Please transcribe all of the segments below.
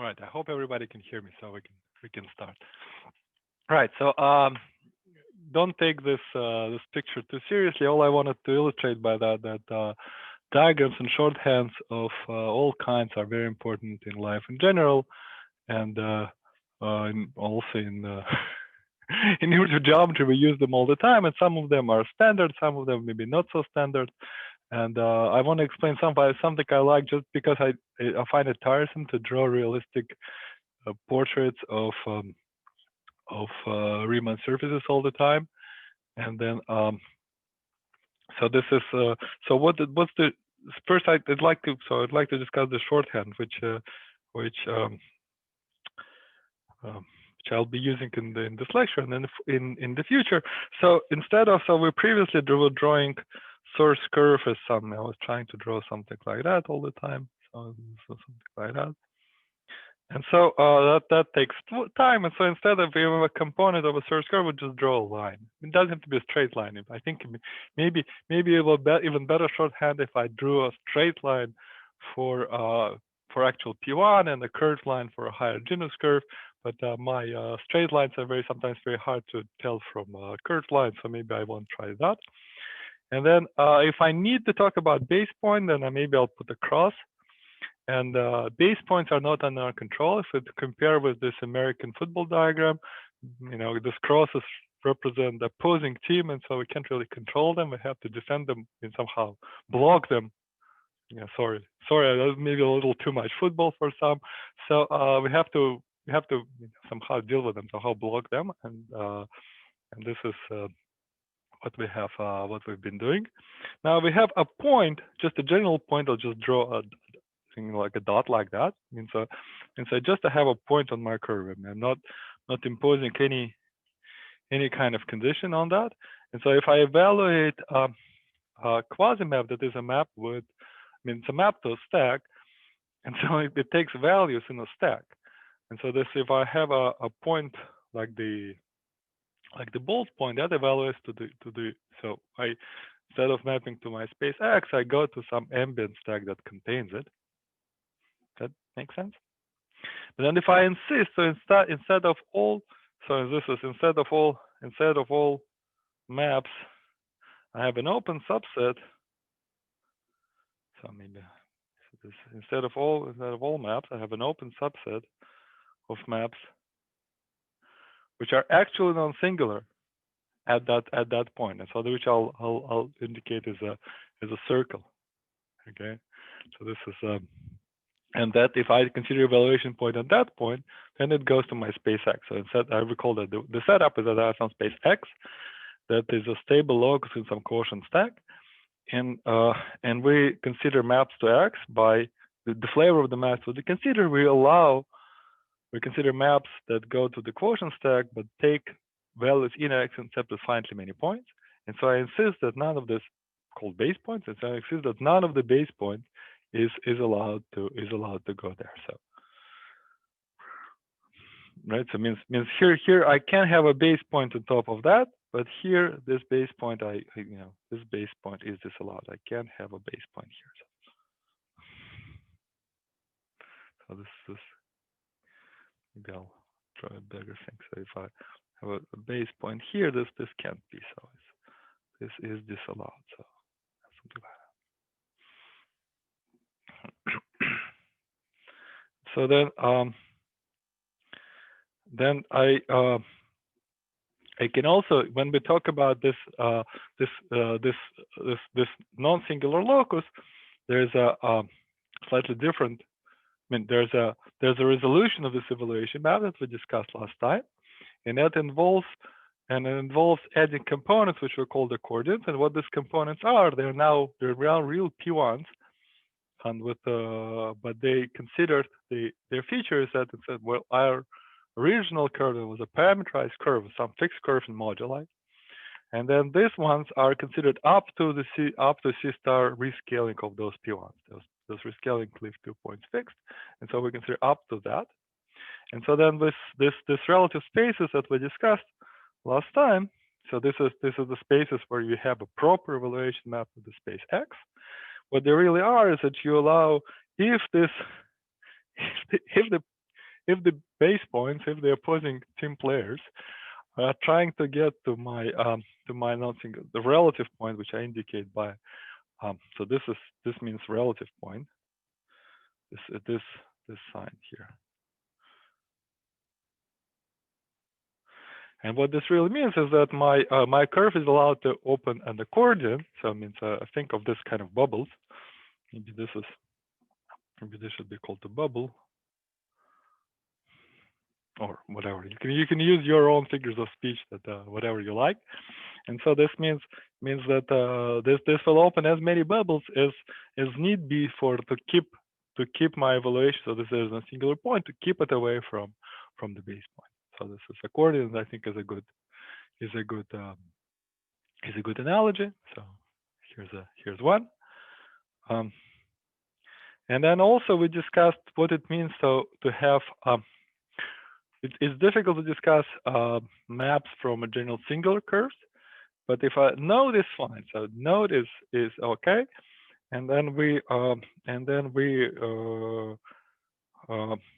All right. I hope everybody can hear me, so we can start. All right. So don't take this picture too seriously. All I wanted to illustrate by that diagrams and shorthands of all kinds are very important in life in general, and also in in neutral geometry we use them all the time, and some of them are standard, some of them maybe not so standard. And I want to explain something I like, just because I find it tiresome to draw realistic portraits of Riemann surfaces all the time. And then so this is what's the first I'd like to discuss the shorthand, which I'll be using in this lecture and then in the future. So instead of we previously were drawing source curve as some. I was trying to draw something like that all the time. So something like that. And so that takes time. And so instead of a component of a source curve, we just draw a line. It doesn't have to be a straight line. I think maybe it will be even better shorthand if I drew a straight line for actual P1 and a curved line for a higher genus curve. But my straight lines are sometimes very hard to tell from curved lines. So maybe I won't try that. And then if I need to talk about base point, then maybe I'll put a cross. And base points are not under our control. If we compare with this American football diagram, this crosses represent the opposing team, and so we can't really control them. We have to defend them and somehow block them. Yeah, sorry, that was maybe a little too much football for some. So we have to somehow deal with them, somehow block them, and this is what we've been doing. Now we have a point, just a general point. I'll just draw a thing like a dot like that. And so just to have a point on my curve. I'm not imposing any kind of condition on that. And so if I evaluate a quasi-map that is a map with, it's a map to a stack, and so it takes values in a stack. And so this, if I have a point like the bold point, that evaluates to the so I, instead of mapping to my space X, I go to some ambient stack that contains it. That makes sense. But then if I insist, so instead of all maps, I have an open subset. So maybe instead of all maps, I have an open subset of maps which are actually non-singular at that point, and so which I'll indicate as a circle. Okay, so this is and that if I consider evaluation point at that point, then it goes to my space X. So instead, I recall that the setup is that I have some space X that is a stable locus in some quotient stack, and we consider maps to X by the flavor of the maps. So we consider maps that go to the quotient stack but take values in X except with finitely many points. And so I insist that none of this called base points, and so I insist that none of the base points is allowed to go there. So right, so means here I can have a base point on top of that, but here this base point this base point is disallowed. I can't have a base point here. So this maybe I'll try a bigger thing. So if I have a base point here, this can't be. So this is disallowed. So something like that. So then I can also, when we talk about this non-singular locus, there's a slightly different. There's a resolution of this evaluation map that we discussed last time, and that involves adding components which we call the coordinates. And what these components are, they're now real P1s, and but they considered their feature is that it said, well, our original curve was a parameterized curve, some fixed curve in moduli, and then these ones are considered up to C star rescaling of those P1s. Those rescaling leave 2 points fixed, and so we consider up to that. And so then this relative spaces that we discussed last time. So this is the spaces where you have a proper evaluation map of the space X. What they really are is that you allow if the the base points, if the opposing team players are trying to get to my not single, the relative point, which I indicate by so this means relative point. This sign here. And what this really means is that my curve is allowed to open an accordion. So it means think of this kind of bubbles. Maybe this should be called a bubble, or whatever. You can use your own figures of speech that whatever you like. And so this means that this will open as many bubbles as need be to keep my evaluation. So this is a singular point to keep it away from the base point. So this is accordion. I think is a good analogy. So here's one. And then also we discussed what it means to have. It's difficult to discuss maps from a general singular curves, but if I node is fine. So node is okay, and then we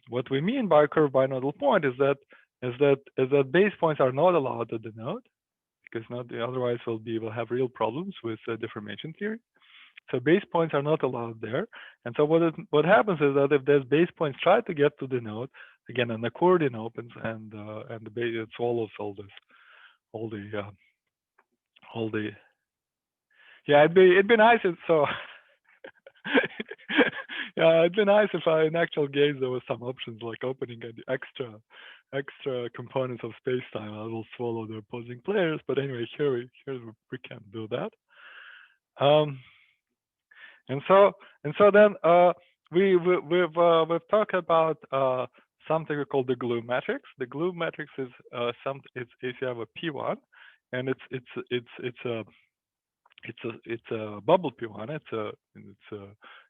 what we mean by curve by nodal point is that base points are not allowed to denote, because otherwise we'll have real problems with deformation theory. So base points are not allowed there. And so what happens is that if there's base points try to get to the node, again an accordion opens and the base it swallows all the yeah, it'd be nice if so yeah, it'd be nice if in actual games there was some options like opening extra components of space-time. I will swallow the opposing players, but anyway, here we can't do that. And so then we've talked about something we call the glue matrix. The glue matrix is it's if you have a P1, and it's a bubble P1.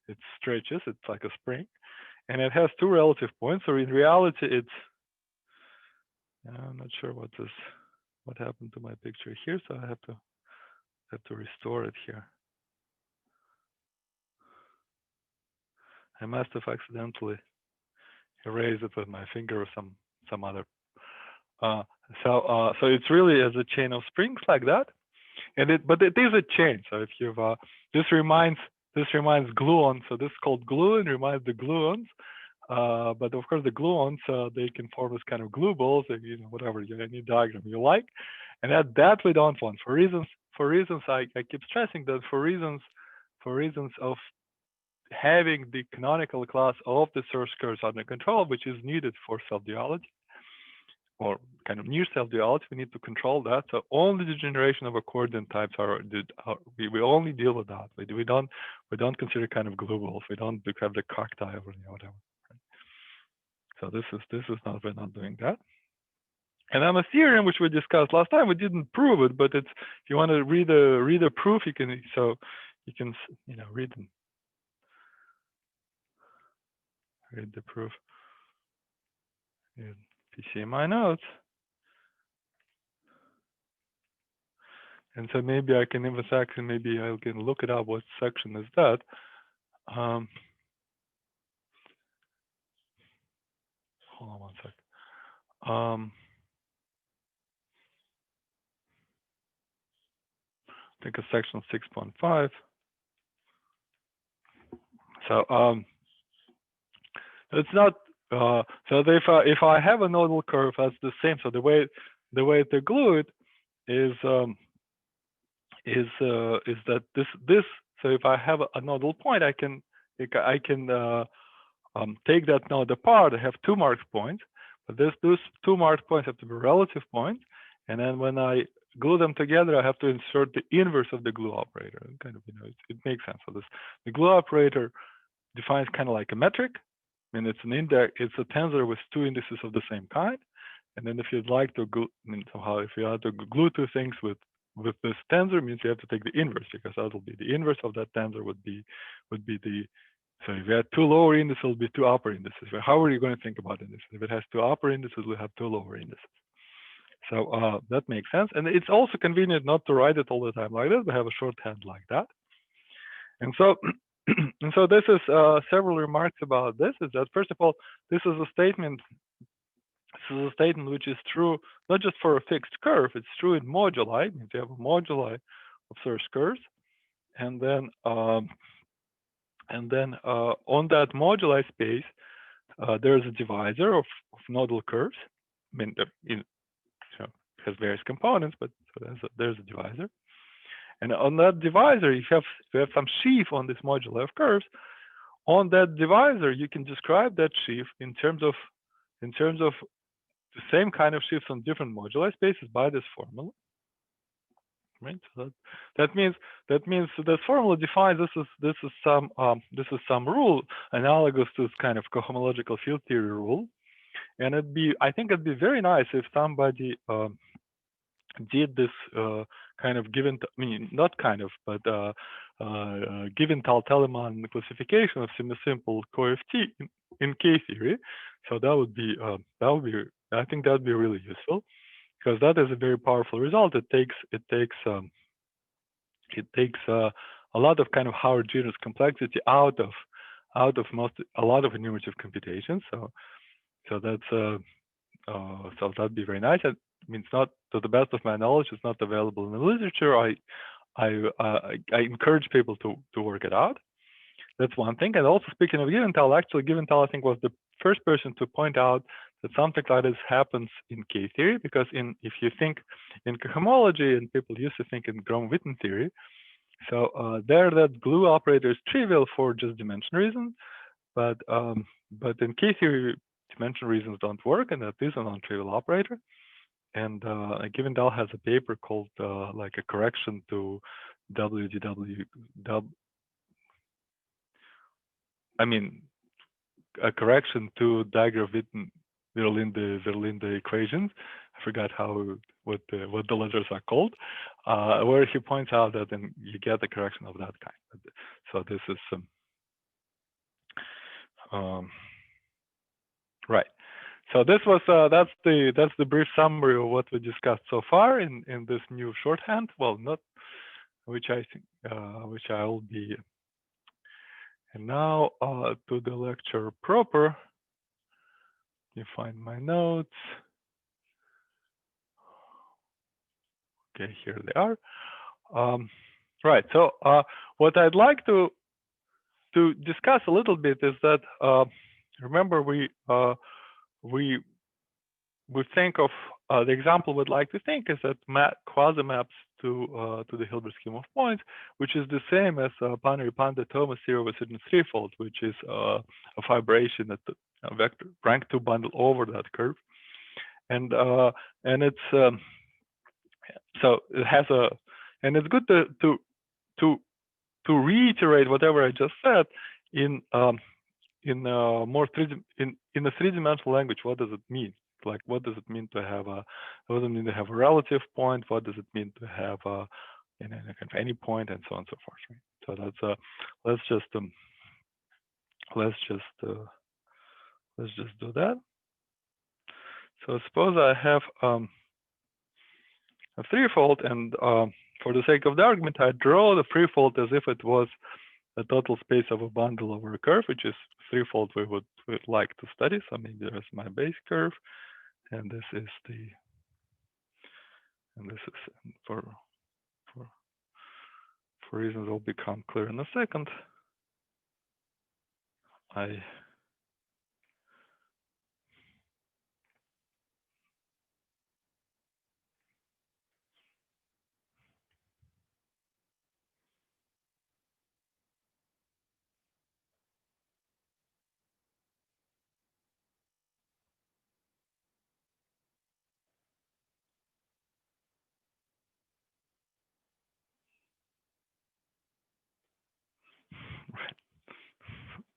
It stretches. It's like a spring, and it has two relative points. So in reality, it's I'm not sure what happened to my picture here. So I have to restore it here. I must have accidentally erased it with my finger or some other. So it's really as a chain of springs like that, but it is a chain. So if you've this reminds gluons. So this is called glue and reminds the gluons. But of course the gluons they can form this kind of glue balls, whatever any diagram you like, and that we don't want for reasons I keep stressing that for reasons of having the canonical class of the source curves under control, which is needed for self-duality or kind of near self-duality, we need to control that. So only the generation of accordion types we only deal with that. We don't consider kind of glue balls. We don't have the cacti or whatever. So this is not, we're not doing that. And then a theorem which we discussed last time, we didn't prove it, but it's if you want to read a proof, you can read them. Read the proof in PCMI notes. And so maybe I can maybe I can look it up. What section is that? Hold on one sec. I think it's section 6.5. So it's not. So if I have a nodal curve that's the same, so the way to glue it is that this. So if I have a nodal point, I can take that node apart. I have two marked points, but those two marked points have to be relative points, and then when I glue them together, I have to insert the inverse of the glue operator. And kind of it makes sense. So the glue operator defines kind of like a metric. I mean, it's an index. It's a tensor with two indices of the same kind. And then if you'd like to glue, if you have to glue two things with this tensor, means you have to take the inverse, because that will be the inverse of that tensor would be the. So if you had two lower indices, it will be two upper indices. How are you going to think about indices? If it has two upper indices, we have two lower indices. So that makes sense. And it's also convenient not to write it all the time like this. We have a shorthand like that. And so and so this is several remarks about this. Is that first of all, this is a statement This is a statement which is true not just for a fixed curve, it's true in moduli. If you have a moduli of source curves, and then on that moduli space, there's a divisor of nodal curves. I mean, it has various components, but there's a divisor. And on that divisor, if you have some sheaf on this moduli of curves, on that divisor, you can describe that sheaf in terms of the same kind of sheaves on different moduli spaces by this formula. Right. So that means this formula defines this is some rule analogous to this kind of cohomological field theory rule, and I think it'd be very nice if somebody did this kind of given, I mean, not kind of, but given Tal-Telemann classification of semi-simple co-FT in K-theory. So that would be, I think that would be really useful, because that is a very powerful result. It takes a lot of kind of Howard-Genus complexity out of a lot of enumerative computations. So that's so that'd be very nice. I mean, it's not, to the best of my knowledge, it's not available in the literature. I encourage people to work it out. That's one thing. And also, speaking of Giventhal, actually, Giventhal, I think, was the first person to point out that something like this happens in K-theory, because if you think in cohomology, and people used to think in Grom-Witten theory, so there that glue operator is trivial for just dimension reasons, but in K-theory, dimension reasons don't work, and that is a non-trivial operator. And Giventhal has a paper called like a correction to I mean, a correction to Dagger-Witten-Verlinde equations. I forgot what the letters are called, where he points out that then you get a correction of that kind. So this is right. So this was that's the brief summary of what we discussed so far in this new shorthand. Well, not which I think which I will be. And now to the lecture proper. You find my notes. Okay, here they are. Right. So what I'd like to discuss a little bit is that remember we think of the example we'd like to think is that quasi-maps to the Hilbert scheme of points, which is the same as Panary-Panda-Thomas theory with certain threefold, which is a fibration at the vector rank 2 bundle over that curve, and it's so it has and it's good to reiterate whatever I just said in more in a three-dimensional language. What does it mean? Like, what does it mean to have a relative point? What does it mean to have any point, and so on and so forth, right? So that's let's just do that. So suppose I have a threefold, and for the sake of the argument, I draw the threefold as if it was the total space of a bundle over a curve, which is threefold we would like to study. So maybe there's my base curve, and this is for reasons will become clear in a second. Right.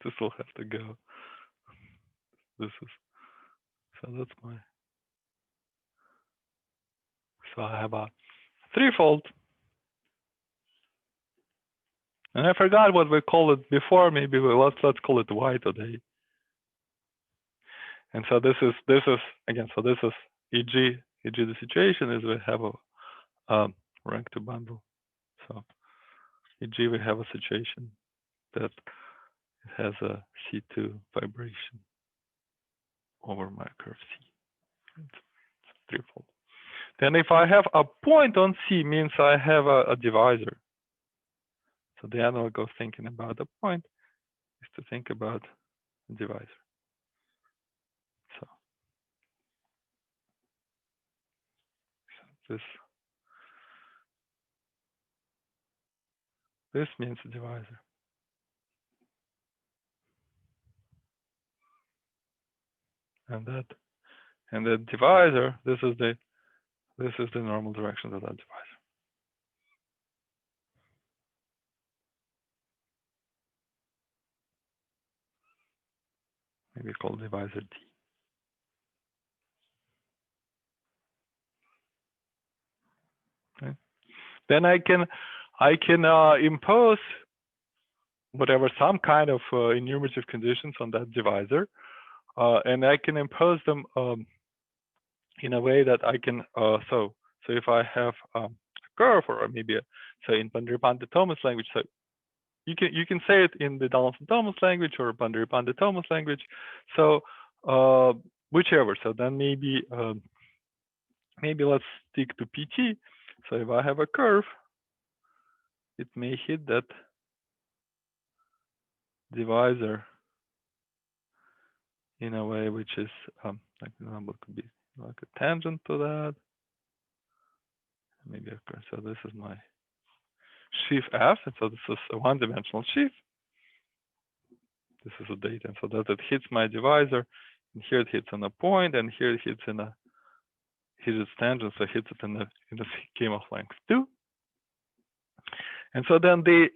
This will have to go. This is so that's my. So I have a threefold, and I forgot what we called it before. Maybe let's call it Y today. And so this is again. So this is e.g. the situation is we have a rank 2 bundle. So e.g. we have a situation that has a C2 vibration over my curve C. It's threefold. Then if I have a point on C, means I have a divisor. So the analog of thinking about a point is to think about a divisor. So this means a divisor. And that divisor, this is the normal direction of that divisor. Maybe called divisor D. Okay. Then I can impose whatever, some kind of enumerative conditions on that divisor, and I can impose them in a way that I can so if I have a curve, or maybe so in Bandari-Pandit-Thomas language, so you can say it in the Donaldson-Thomas language or Bandari-Pandit-Thomas language, so whichever. So then maybe let's stick to PT. So if I have a curve, it may hit that divisor in a way which is like, an example could be like a tangent to that. Maybe a curve. So this is my sheaf F, and so this is a one-dimensional sheaf. This is a data, and so that it hits my divisor, and here it hits on a point, and here it hits in a its tangent, so it hits it in the scheme of length 2. And so then the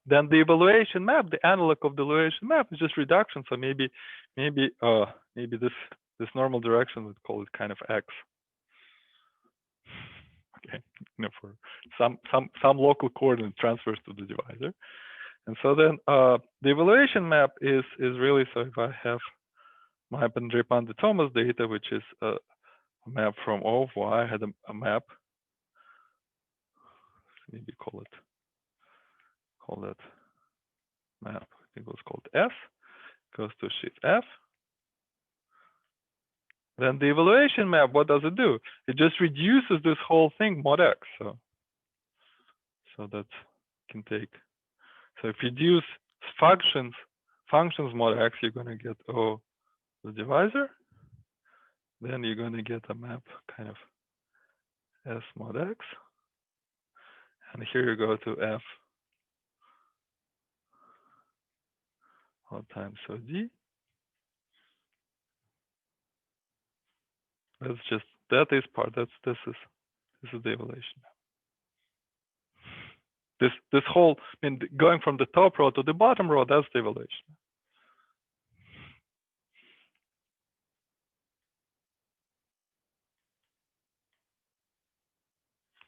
evaluation map, the analog of the evaluation map, is just reduction. So maybe this normal direction, we'd call it kind of X. Okay, for some local coordinate transfers to the divisor. And so then the evaluation map is really, so if I have my Bandari-Pandit-Thomas data, which is a map from O of Y, I had a map, maybe call that map, I think it was called F, goes to sheaf F. Then the evaluation map, what does it do? It just reduces this whole thing mod X. So that can take, so if you reduce functions mod X, you're going to get O the divisor. Then you're going to get a map kind of S mod X. And here you go to F all times so D. That's just, that is part, this is the evaluation map. This whole, I mean, going from the top row to the bottom row, that's the evaluation.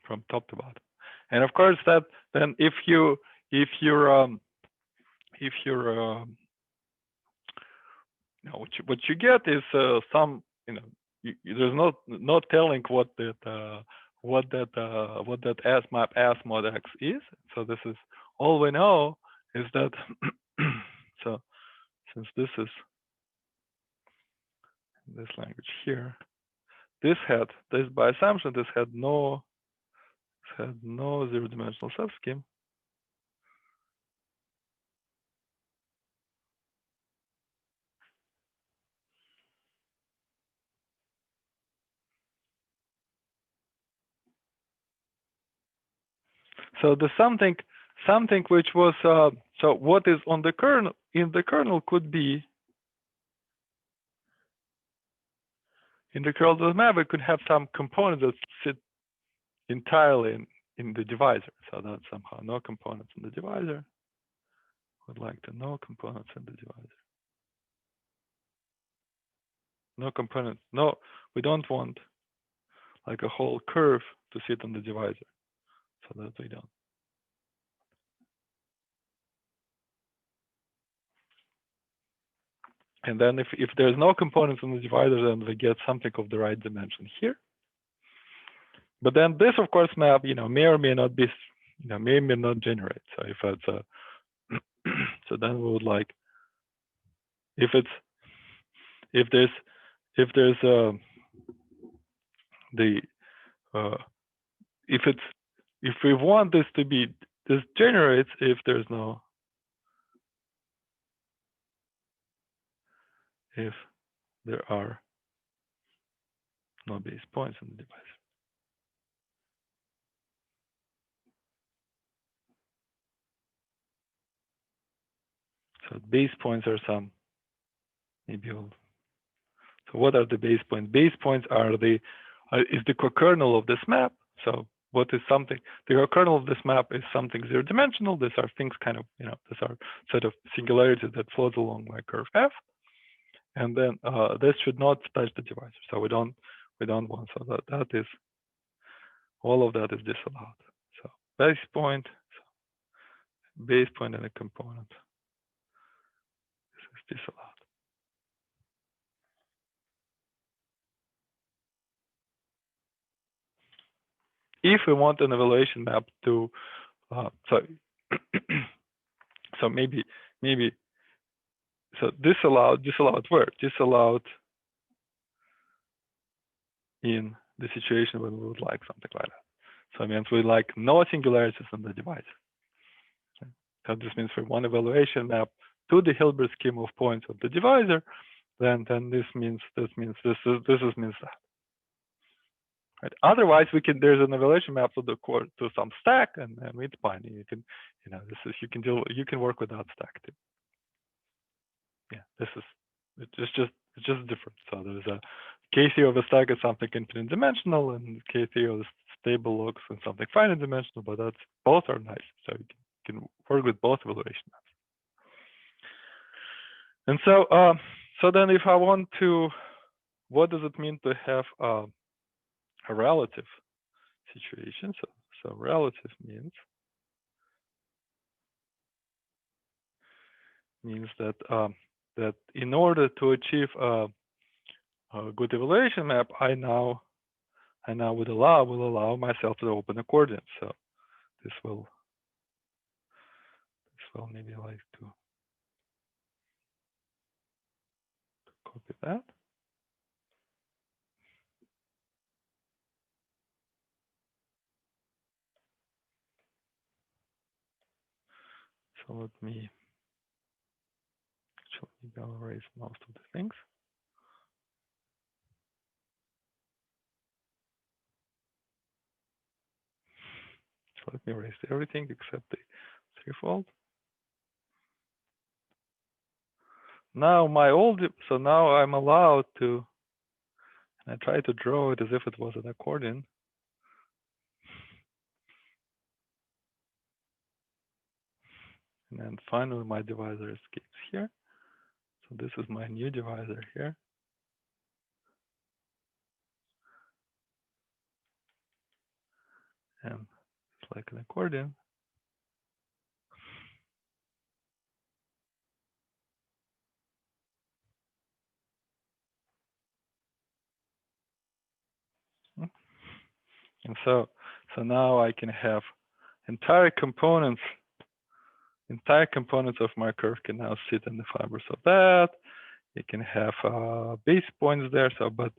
From top to bottom. And of course that then if you're what you get is some, there's no telling what that S map S mod X is. So this is all we know is that so since this is this language here, this by assumption this had no zero-dimensional subscheme. So the something which was so what is on the kernel, in the kernel could be in the kernel of the map, it could have some components that sit entirely in the divisor. So that somehow no components in the divisor. Would like to no components in the divisor. No components. No, we don't want like a whole curve to sit on the divisor. So that we don't. And then if there's no components in the divisor, then we get something of the right dimension here. But then this, of course, map, may or may not be, may or may not generate. So if it's a, so then we would like, if there's a, the if we want this to be degenerate if there are no base points in the device. So base points are some so what are the base points? Base points are is the co-kernel of this map. So what is something? The co-kernel of this map is something zero-dimensional. These are things kind of, these are set of singularities that float along my curve F. And then this should not touch the divisor. So we don't want, so that is, all of that is disallowed. So base point and a component. This is disallowed. If we want an evaluation map to, so maybe, so disallowed where? Disallowed in the situation when we would like something like that. So it means we like no singularities in the device. Okay. So this means for one evaluation map to the Hilbert scheme of points of the divisor, then this means that. Right. Otherwise, there's an evaluation map to some stack, and it's fine. You can, you can work with that stack too. Yeah, it's just different. So there's a KC of a stack is something infinite dimensional, and KC of stable looks and something finite dimensional. But both are nice. So you can work with both evaluation maps. And so, so then if I want to, what does it mean to have a relative situation? So relative means that that in order to achieve a good evaluation map, I now will allow myself to open accordion. So this will maybe like to copy that. So let me actually erase most of the things. So let me erase everything except the threefold. Now so now I'm allowed to, and I try to draw it as if it was an accordion. And then finally my divisor escapes here. So this is my new divisor here. And it's like an accordion. And so now I can have entire components of my curve can now sit in the fibers of that. You can have base points there. So, but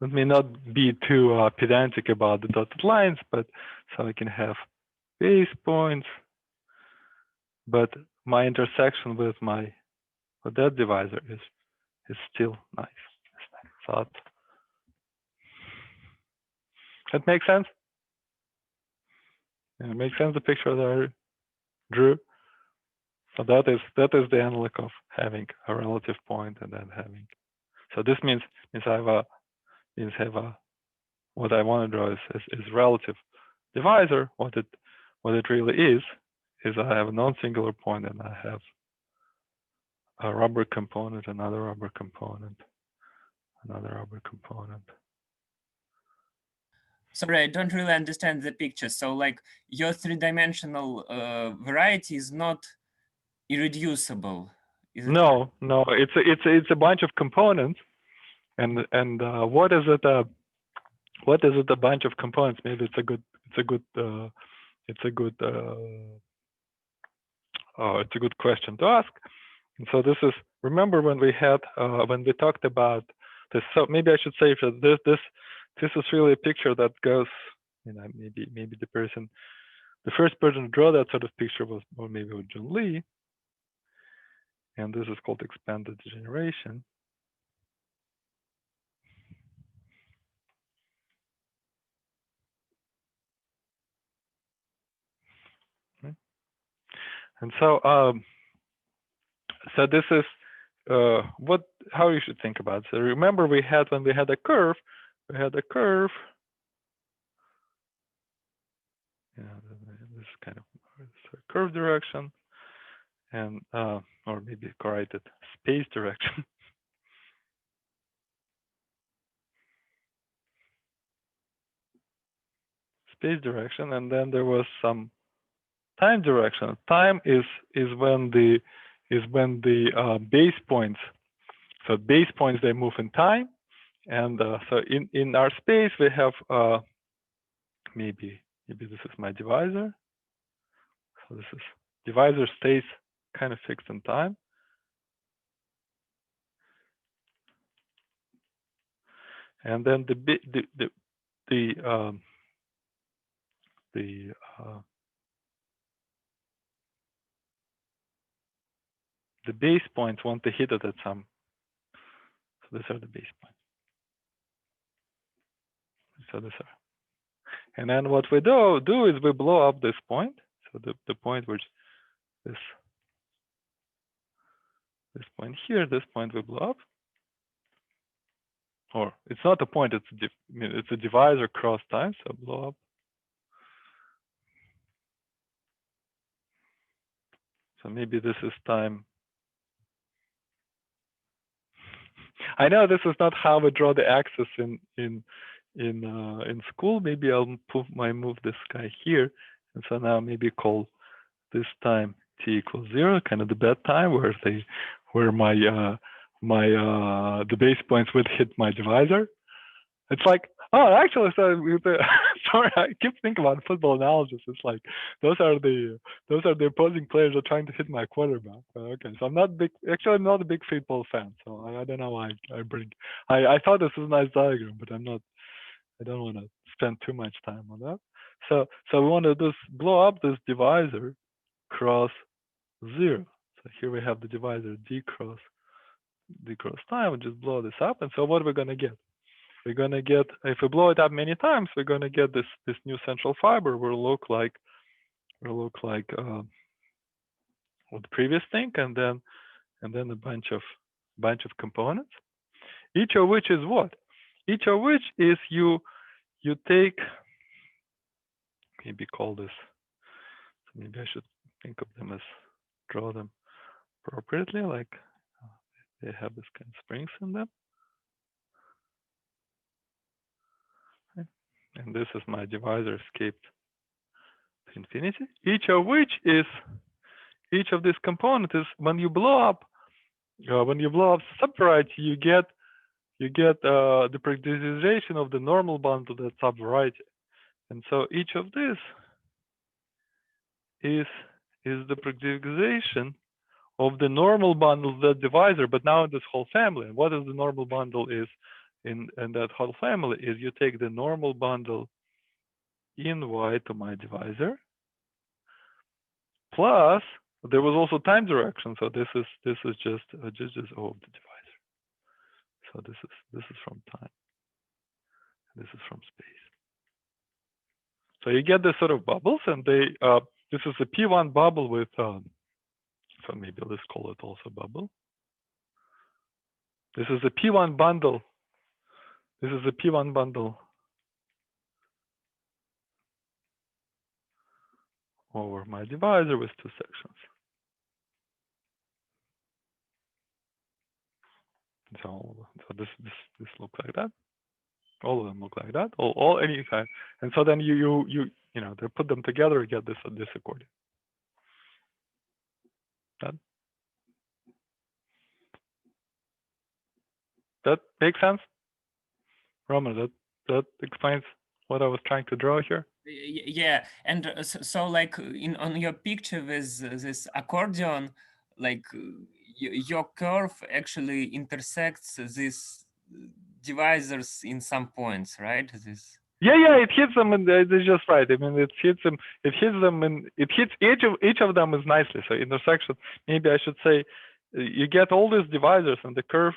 let me not be too pedantic about the dotted lines. But so I can have base points, but my intersection with that divisor is still nice. So that makes sense. Yeah, it makes sense, the picture that I drew. So that is the analog of having a relative point and then having. So this means I have what I want to draw is relative divisor. What it really is I have a non-singular point and I have a rubber component, another rubber component, another rubber component. Sorry, I don't really understand the picture. So like your three-dimensional variety is not irreducible. Is it No, it's a bunch of components, and what is it? What is it? A bunch of components. Maybe it's a good it's a good question to ask. And so this is, remember when we had when we talked about this. So maybe I should say that this is really a picture that goes, you know, maybe the first person to draw that sort of picture was, or maybe was John Lee, and this is called expanded degeneration. And so, so this is how you should think about it. So remember, when we had a curve, Yeah, this kind of curve direction, and or maybe corrected space direction. Space direction, and then there was some time direction. Time is when the base points. So base points, they move in time, and so in our space we have maybe this is my divisor. So this is divisor stays kind of fixed in time, and then the base points want to hit it at some. So these are the base points. So these are. And then what we do is we blow up this point. So the point which this point here, this point we blow up. Or it's not a point, it's a divisor cross time, so blow up. So maybe this is time. I know this is not how we draw the axis in school. Maybe I'll move this guy here, and so now maybe call this time t equals 0, kind of the bad time where the base points would hit my divisor. It's like, oh, actually, so sorry, I keep thinking about football analysis. It's like those are the opposing players are trying to hit my quarterback. Okay, so I'm not a big football fan, so I don't know why I thought this was a nice diagram, but I don't want to spend too much time on that. So we want to just blow up this divisor cross 0. So here we have the divisor d cross time. We just blow this up, and so what are we going to get? We're going to get, if we blow it up many times, we're going to get this new central fiber will look like the previous thing, and then a bunch of components, each of which is what? Each of which is you take, maybe call this, maybe I should think of them as, draw them appropriately, like they have this kind of springs in them. And this is my divisor escaped to infinity. Each of these components is, when you blow up subvariety, you get the paradoxization of the normal bundle of that subvariety. And so each of this is the paradoxization of the normal bundle of that divisor, but now in this whole family. And what is the normal bundle is in that whole family is you take the normal bundle in y to my divisor, plus there was also time direction. So this is just O of the divisor. So this is from time. This is from space. So you get this sort of bubbles, and they this is a P1 bubble with so maybe let's call it also bubble. This is a P1 bundle. This is a P1 bundle over my divisor with 2 sections. So this looks like that. All of them look like that. All any kind. And so then you know, they put them together, you get this accordion. That makes sense, Roman? That explains what I was trying to draw here. Yeah, and so like on your picture with this accordion, like your curve actually intersects these divisors in some points, right? This. Yeah, it hits them, and it's just right. I mean, it hits them, and it hits each of them is nicely. So intersection. Maybe I should say, you get all these divisors and the curve.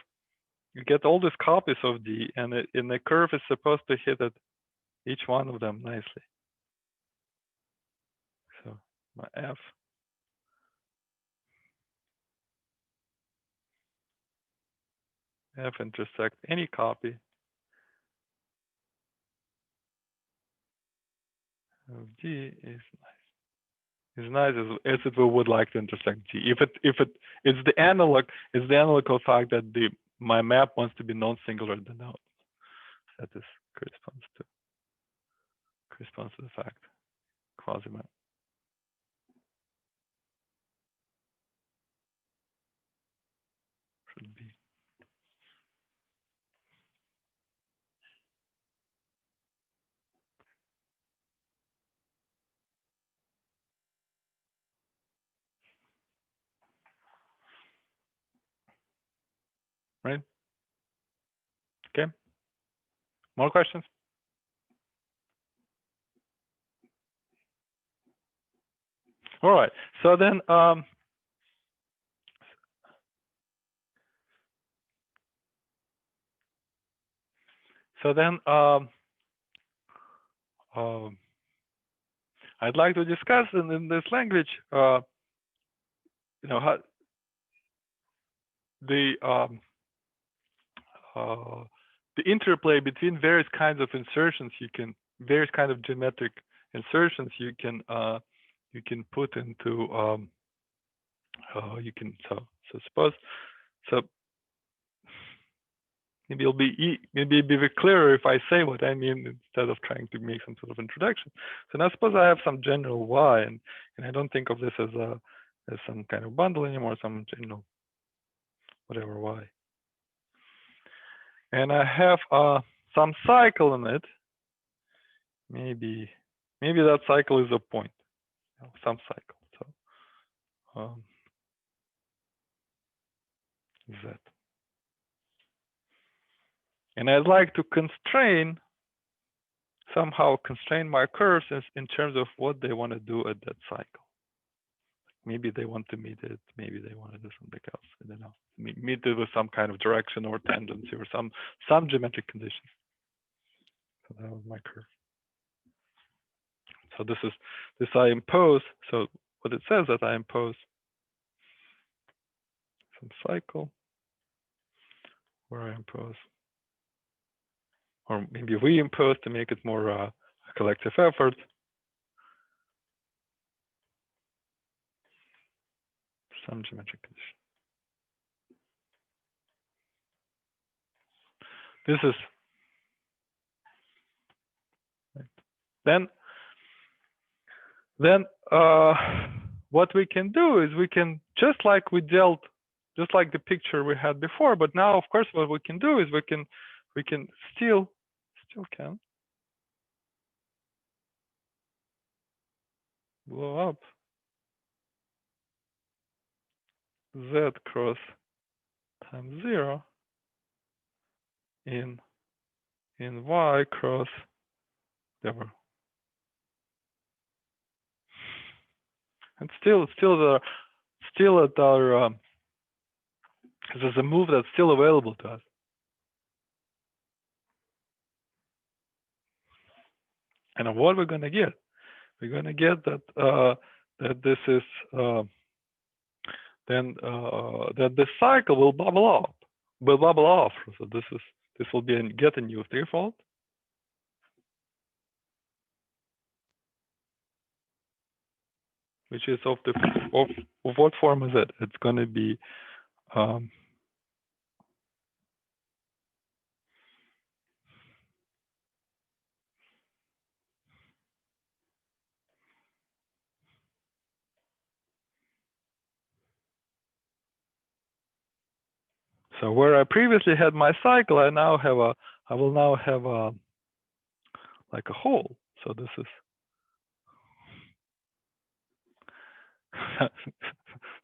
You get all these copies of D, and the curve is supposed to hit at each one of them nicely. So my F. F intersect any copy of G is nice. Is nice as it would like to intersect G. If it's the analog of the fact that my map wants to be non-singular denote. That is corresponds to the fact quasi map. Should be. Right? Okay. More questions? All right. So then, I'd like to discuss in this language, how the interplay between various kinds of insertions various kinds of geometric insertions you can put into maybe it'll be clearer if I say what I mean instead of trying to make some sort of introduction. So now suppose I have some general Y, and I don't think of this as some kind of bundle anymore, some general whatever Y. And I have some cycle in it. Maybe that cycle is a point, some cycle. So Z. And I'd like to somehow constrain my curves in terms of what they want to do at that cycle. Maybe they want to meet it. Maybe they want to do something else. I don't know. Meet it with some kind of direction or tendency or some geometric conditions. So that was my curve. So this I impose. So what it says that I impose some cycle where I impose, or maybe we impose to make it more a collective effort. Some geometric condition. This is right. Then what we can do is we can, just like the picture we had before, but now of course what we can do is we can still can blow up Z cross times 0 in Y cross whatever. And still at our there's a move that's still available to us. And what we're going to get? We're going to get that this is that the cycle will bubble off. So this will be get a new threefold. Which is of what form is it? It's going to be so where I previously had my cycle, I will now have like a hole. So this is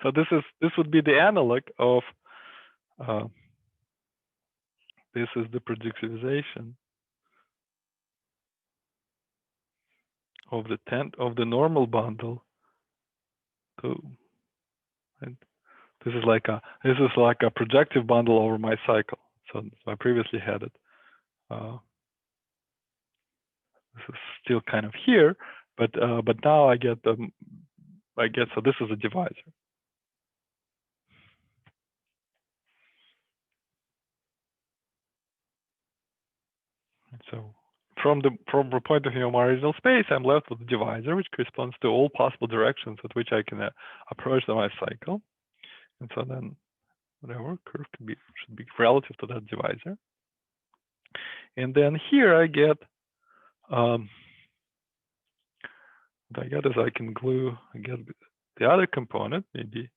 So this would be the analog of this is the projectivization of the normal bundle to, and this is like a projective bundle over my cycle. So I previously had it. This is still kind of here, but now I get so this is a divisor. And so from the point of view of my original space, I'm left with the divisor, which corresponds to all possible directions at which I can approach my cycle. And so then whatever curve should be relative to that divisor. And then here I get what I get is I can glue, I get the other component, maybe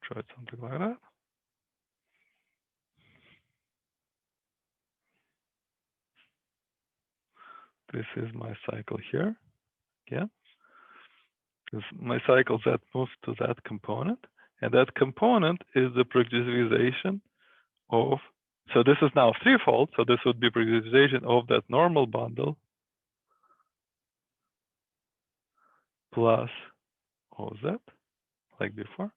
try something like that. This is my cycle here. Yeah. This my cycle Z moves to that component, and that component is the projectivization of, so this is now threefold, so this would be projectivization of that normal bundle plus OZ, like before.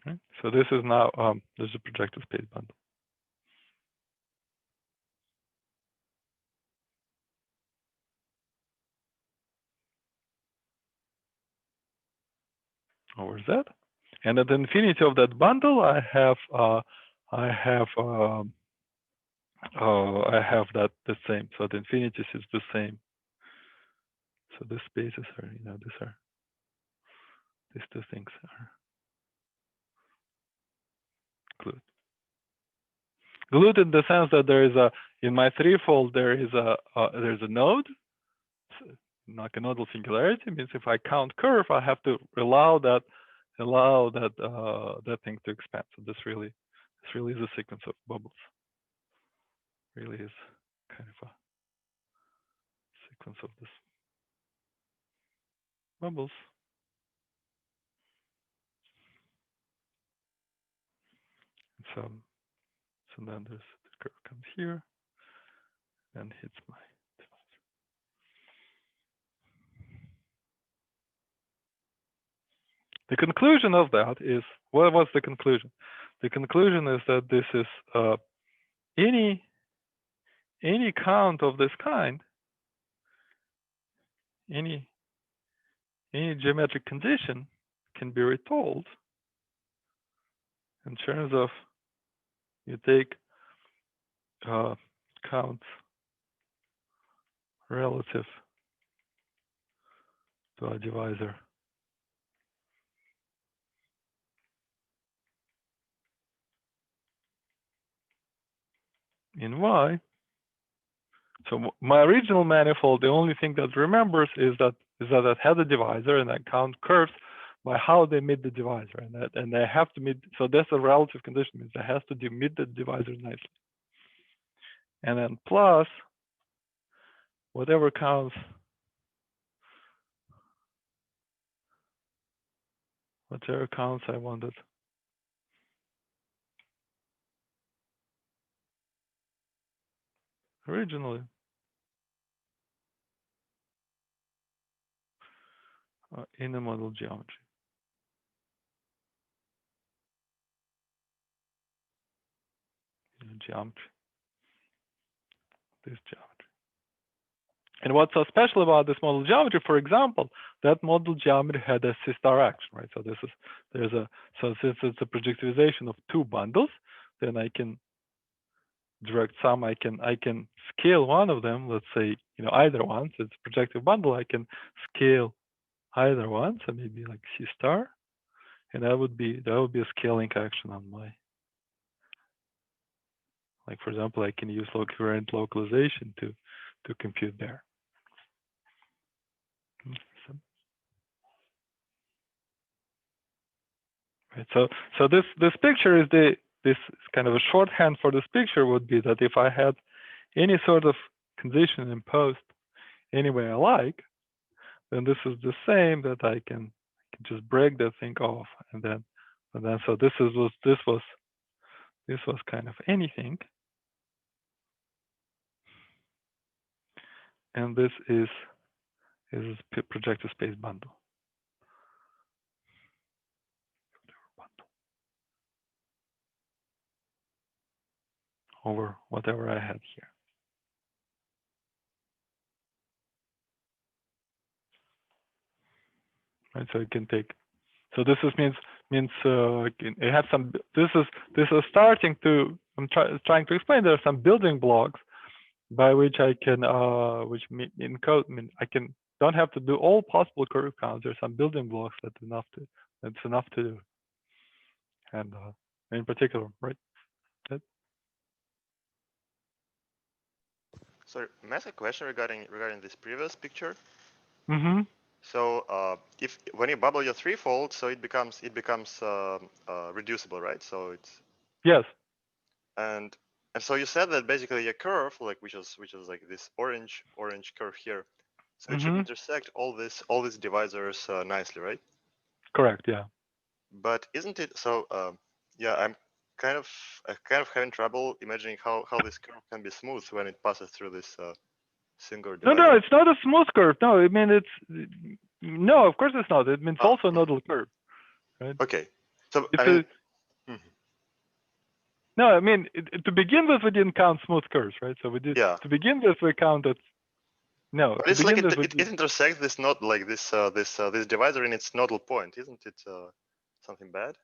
Okay. So this is now this is a projective space bundle. Over Z, and at the infinity of that bundle, I have that the same. So the infinities is the same. So the spaces are, these two things are glued. Glued in the sense that there is in my threefold there's a node, like a nodal singularity. Means if I count curve, I have to allow that thing to expand. So this really is a sequence of bubbles. Really is kind of a sequence of this bubbles. So then there's the curve comes here and hits my divisor. The conclusion of that is, what was the conclusion? The conclusion is that this is any count of this kind, any geometric condition can be retold in terms of you take counts relative to a divisor in Y. So my original manifold, the only thing that remembers is that it had a divisor, and I count curves by how they meet the divisor, and they have to meet. So that's a relative condition, means it has to meet the divisor nicely. And then plus whatever counts, I wanted. Originally, in the model geometry. This geometry. And what's so special about this model geometry, for example, that model geometry had a C star action, right? So since it's a projectivization of two bundles, then I can direct sum. I can scale one of them. Let's say either one. So it's a projective bundle. I can scale either one. So maybe like C star, and that would be a scaling action on my. Like for example, I can use covariant localization to compute there. Right. So this picture is this kind of a shorthand for this picture would be that if I had any sort of condition imposed any way I like, then this is the same that I can just break the thing off, and then so this was kind of anything, and this is projective space bundle. Over whatever I had here. Right, so it can take. So this is means it has some. This is starting to. I'm trying to explain. There are some building blocks by which I can which in code I can don't have to do all possible curve counts. There's some building blocks that's enough to do. And in particular, right? So, may I ask a question regarding this previous picture? Mm-hmm. So, if when you bubble your threefold, so it becomes reducible, right? So it's Yes. And so you said that basically your curve, like which is like this orange curve here, so it should intersect all these divisors nicely, right? Correct. Yeah. But isn't it so? Yeah, I'm kind of having trouble imagining how this curve can be smooth when it passes through this single divisor. No, it's not a smooth curve. No, I mean no, of course it's not. It means also a nodal curve, right? Okay, so no, I mean to begin with, we didn't count smooth curves, right? So we did. Yeah. To begin with, we counted. No. But it's like it intersects this node, like this divisor in its nodal point, isn't it? Something bad?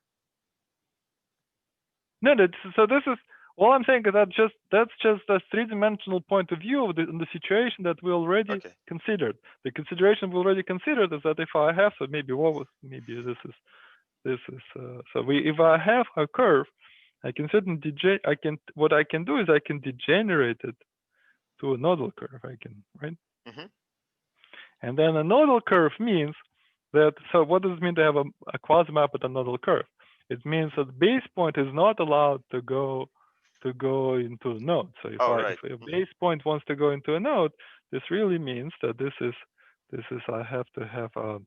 No, so this is all I'm saying is that's just a three-dimensional point of view of the situation that we already considered. The consideration we already considered is that if I have, so maybe if I have a curve, I can what I can do is I can degenerate it to a nodal curve. Right? Mm-hmm. And then a nodal curve means that. So what does it mean to have a quasi-map at a nodal curve? It means that the base point is not allowed to go into a node. So if a base point wants to go into a node, this really means that this is I have to have a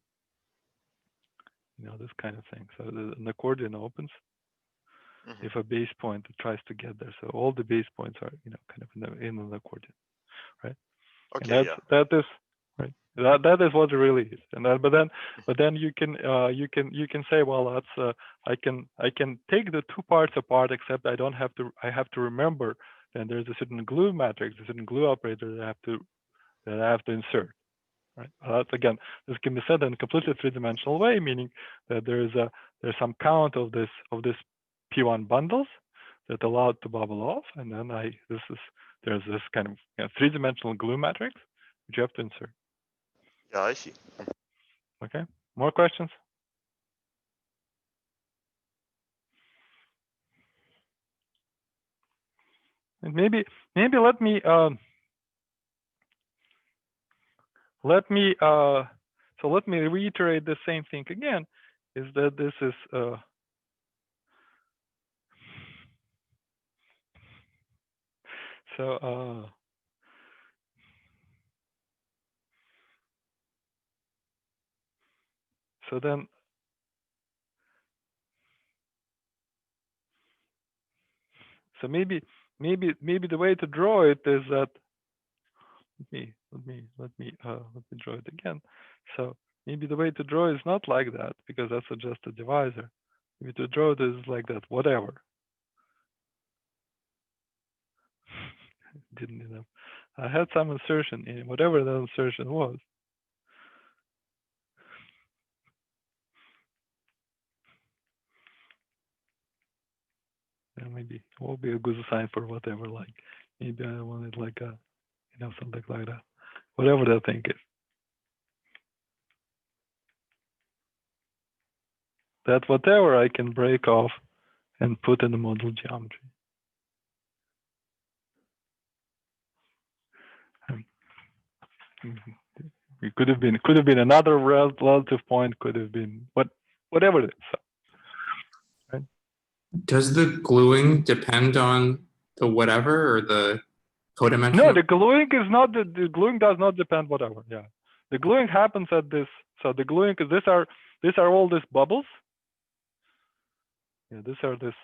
this kind of thing. So an accordion opens if a base point tries to get there. So all the base points are kind of in an accordion, right? Okay. And that is right. That is what it really is. And but then you can say, well, that's I can take the two parts apart, except I have to remember then there's a certain glue matrix, a certain glue operator that I have to insert. Right. Again, this can be said in a completely three-dimensional way, meaning that there's some count of this P1 bundles that allowed to bubble off, and then there's this kind of three-dimensional glue matrix which you have to insert. Yeah, I see. Okay. More questions? And maybe let me reiterate the same thing again. Is that this is so then maybe the way to draw it is that let me draw it again. So maybe the way to draw is not like that, because that's just a divisor. Maybe to draw it is like that, whatever. Didn't enough. I had some insertion in whatever that insertion was. And maybe it will be a good sign for whatever. Like maybe I wanted like a something like that. Whatever that thing is. That whatever I can break off and put in the model geometry. It could have been another relative point, could have been whatever it is. So Does the gluing depend on the whatever or the codimension? No, the gluing is not the gluing does not depend whatever. Yeah, the gluing happens at this. So the gluing is these are all these bubbles. Yeah, these are this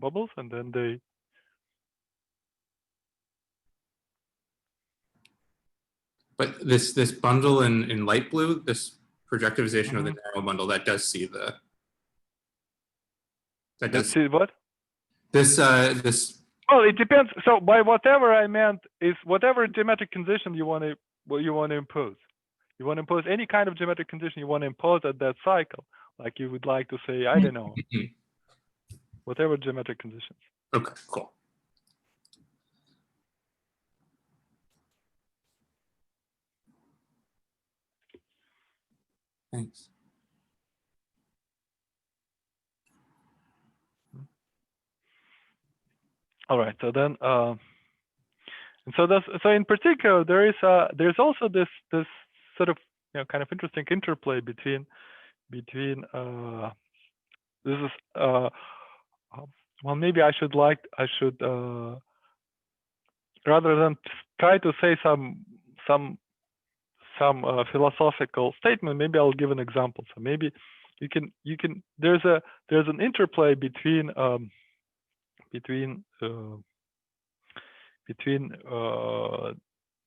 bubbles, and then they. But this bundle in light blue, this projectivization of the narrow bundle, that does see the. That does see what? This. Well, it depends. So by whatever I meant is whatever geometric condition you want to impose. You want to impose any kind of geometric condition you want to impose at that cycle. Like you would like to say, I don't know, whatever geometric conditions. Okay, cool. Thanks. All right. So then, and so in particular, there's also this sort of kind of interesting interplay between this is well, maybe I should rather than try to say some philosophical statement, maybe I'll give an example. So maybe you can there's an interplay between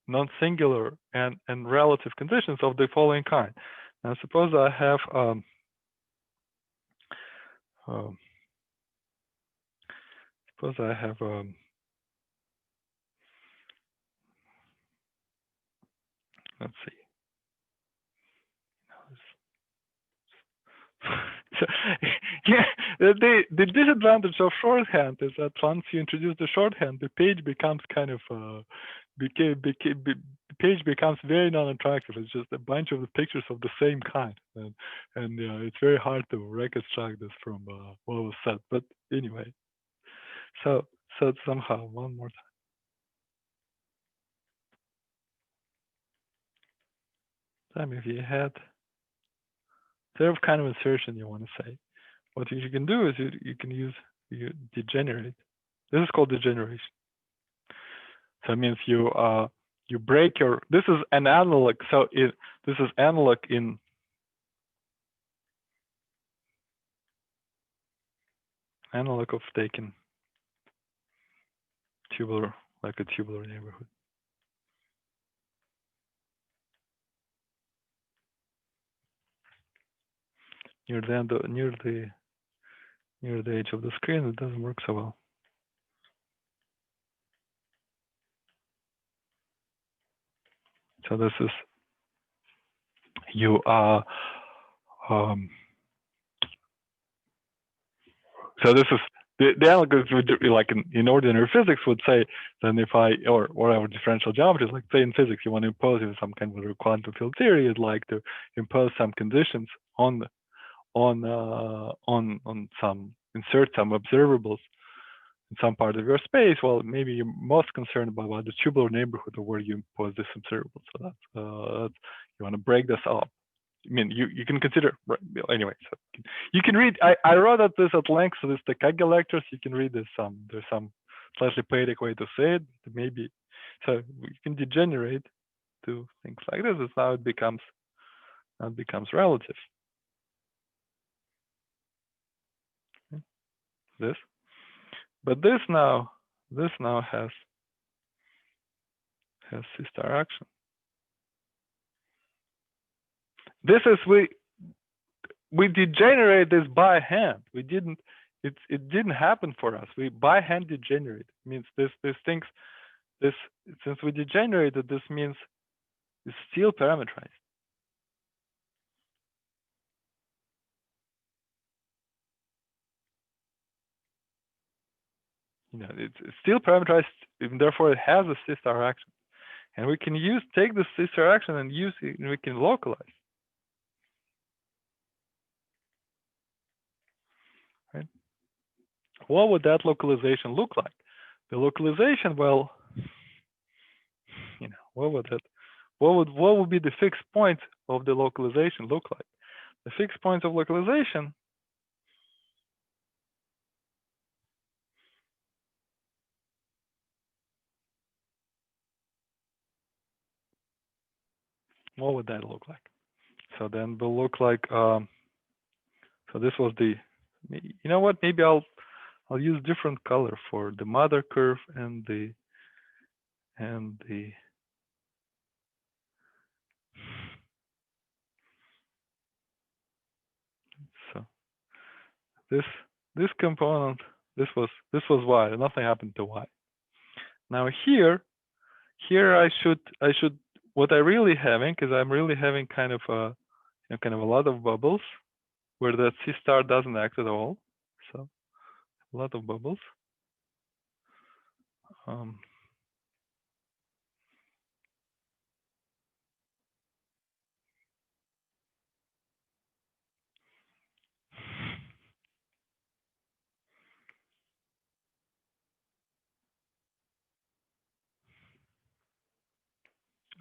non-singular and relative conditions of the following kind. Now suppose I have let's see. So, yeah, the disadvantage of shorthand is that once you introduce the shorthand, the page becomes kind of page becomes very non-attractive. It's just a bunch of the pictures of the same kind, and it's very hard to reconstruct this from what was said. But anyway, so somehow one more time, if you had sort of kind of insertion you want to say, what you can do is you can use degenerate. This is called degeneration. So it means you break your. This is an analog. So this is analog in analog of taking tubular, like a tubular neighborhood. Near the edge of the screen, it doesn't work so well. So this is so this is the analog would, like in ordinary physics, would say, then if or whatever differential geometry is, like say in physics, you want to impose some kind of quantum field theory, you'd like to impose some conditions on insert some observables in some part of your space. Well, maybe you're most concerned about the tubular neighborhood of where you impose this observable. So that's you want to break this up. I mean, you can consider anyway. So you can read. I wrote this at length, so this the Kaggle lectures. You can read this. There's some slightly poetic way to say it. Maybe so you can degenerate to things like this. Is how it becomes relative. Okay. This, but this now has C-star action. This is we degenerate this by hand. We didn't. It didn't happen for us. We by hand degenerate. It means this things. This since we degenerated, this means it's still parametrized. It's still parameterized, and therefore it has a C-star action. And we can take this C-star action and use it, and we can localize. Right? What would that localization look like? The localization, well, what would be the fixed points of the localization look like? The fixed points of localization what would that look like? So then will look like, so this was the, you know what, maybe I'll use different color for the mother curve and the, so this component, this was y, nothing happened to y. Now here I should, what I really having is I'm really having kind of a, kind of a lot of bubbles where that C star doesn't act at all. So a lot of bubbles.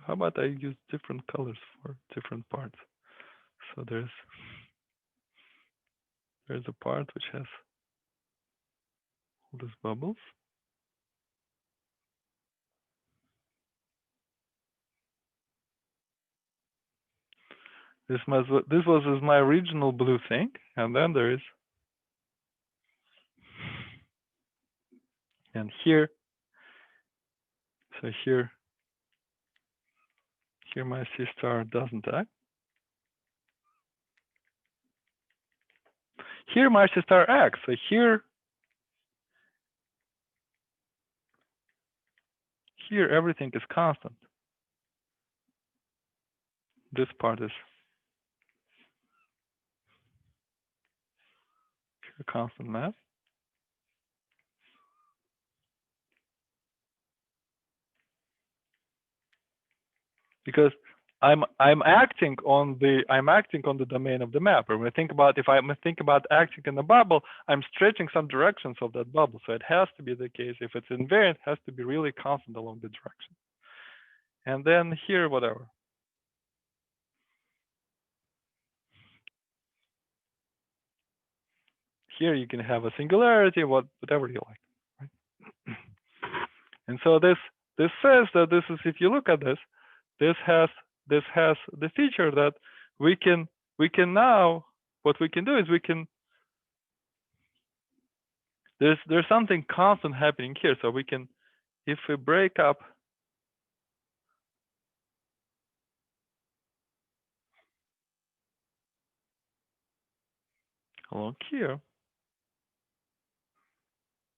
How about I use different colors for different parts? So there's a part which has all these bubbles. This was my original blue thing, and then there is, and here, so here my C star doesn't act. Here my C star acts. So here everything is constant. This part is a constant mass. Because I'm acting on the domain of the map. Or when I think about, if I think about acting in a bubble, I'm stretching some directions of that bubble. So it has to be the case, if it's invariant, it has to be really constant along the direction. And then here, whatever. Here you can have a singularity, whatever you like, right? And so this says that this is, if you look at this, this has the feature that we can now, what we can do is we can, there's something constant happening here. So we can, if we break up along here,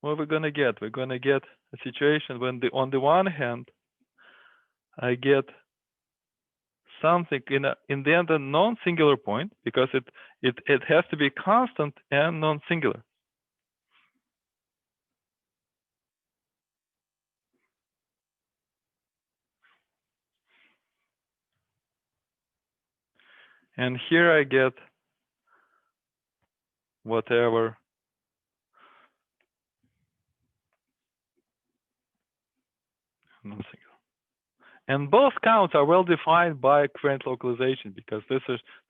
what we're gonna get? We're gonna get a situation when on the one hand, I get something in the end a non-singular point, because it has to be constant and non-singular. And here I get whatever non-singular. And both counts are well defined by covariant localization, because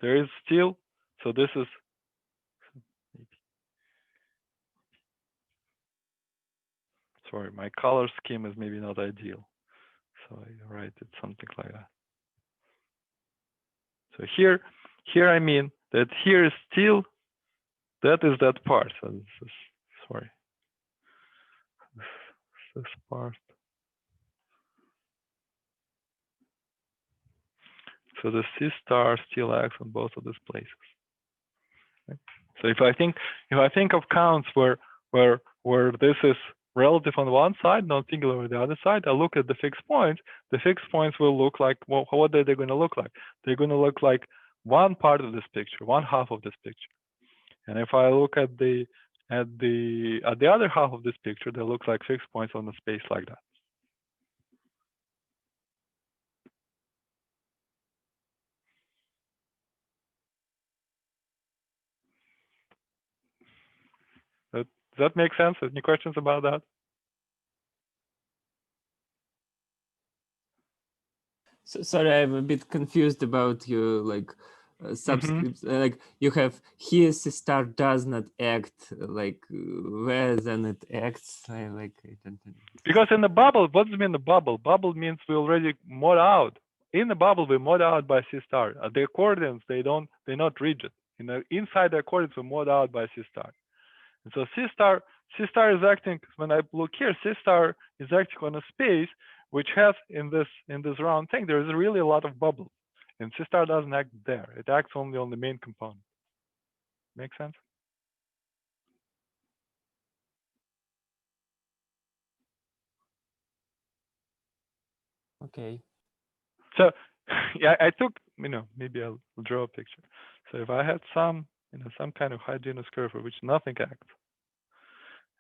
there is still, so this is, sorry, my color scheme is maybe not ideal. So I write it something like that. So here I mean that here is still, that is that part. So this is, sorry, this part. So the C star still acts on both of these places. Okay. So if I think of counts where this is relative on one side, non-singular on the other side, I look at the fixed points. The fixed points will look like, well, what are they going to look like? They're going to look like one part of this picture, one half of this picture. And if I look at the other half of this picture, they look like fixed points on the space like that. Does that make sense? Any questions about that? So, sorry, I'm a bit confused about your subscripts. Like you have here C star does not act, where then it acts. I don't know. Because in the bubble, what does it mean the bubble? Bubble means we already mod out in the bubble we mod out by C star. The accordions they're not rigid. Inside the accordions we mod out by C star. And so C star is acting, when I look here, C star is acting on a space which has in this round thing, there is really a lot of bubbles. And C star doesn't act there. It acts only on the main component. Make sense? Okay. So yeah, I took, maybe I'll draw a picture. So if I had some kind of hygienous curve for which nothing acts,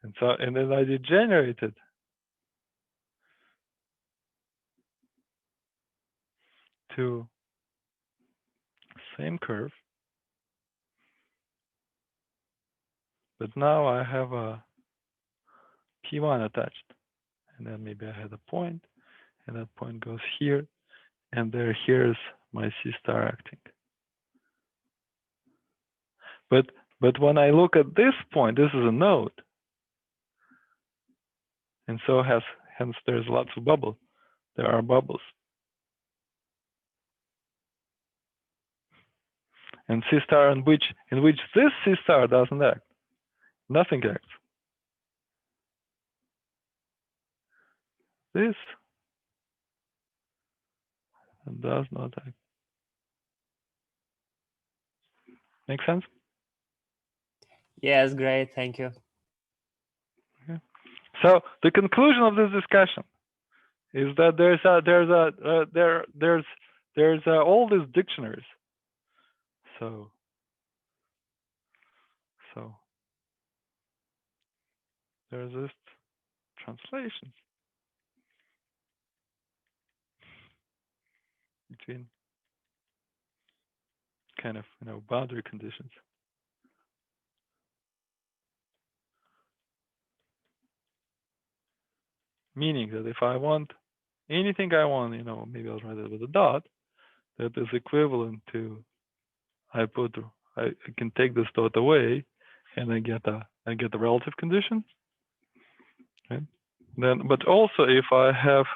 and then I degenerated to same curve, but now I have a P1 attached, and then maybe I had a point, and that point goes here, and here's my C star acting. But when I look at this point, this is a node, and so hence there's lots of bubbles. There are bubbles. And C star in which this C star doesn't act. Nothing acts. This does not act. Make sense? Yes, great. Thank you. Okay. So the conclusion of this discussion is that there's all these dictionaries. So there's this translation between kind of boundary conditions. Meaning that if I want anything I want, maybe I'll write it with a dot, that is equivalent to I can take this dot away and I get the relative condition. Right? Then, but also if I have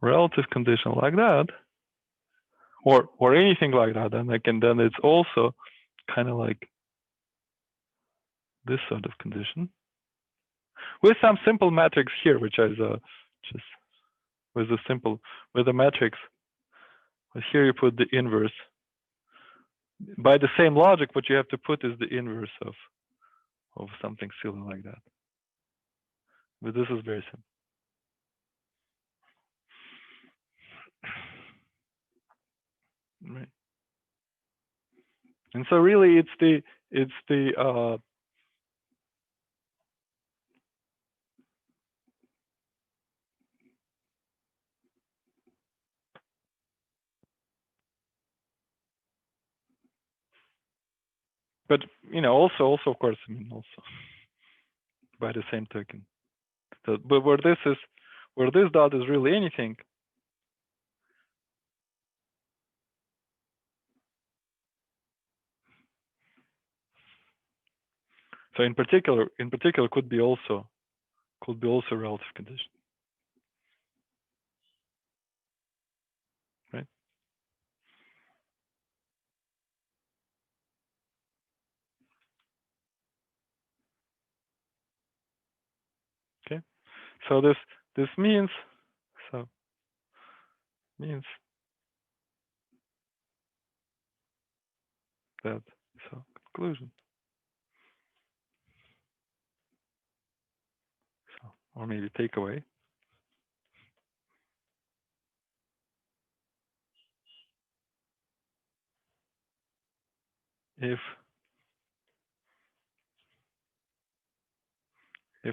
relative condition like that, or anything like that, then it's also kind of like this sort of condition with some simple matrix here, which is just with the matrix. But here you put the inverse. By the same logic, what you have to put is the inverse of something silly like that. But this is very simple. Right. And so really it's the but also of course, also by the same token. So, but where this dot is really anything, so in particular could be also relative condition. Right? Okay. So this means that conclusion. Or maybe takeaway. If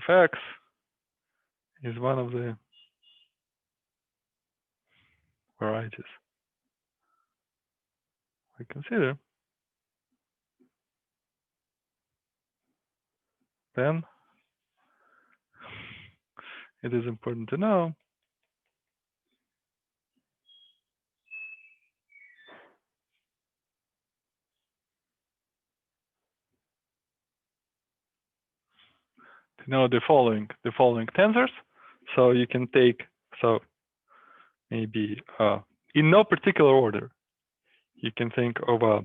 X is one of the varieties we consider, then it is important to know the following tensors. So you can take maybe in no particular order. You can think of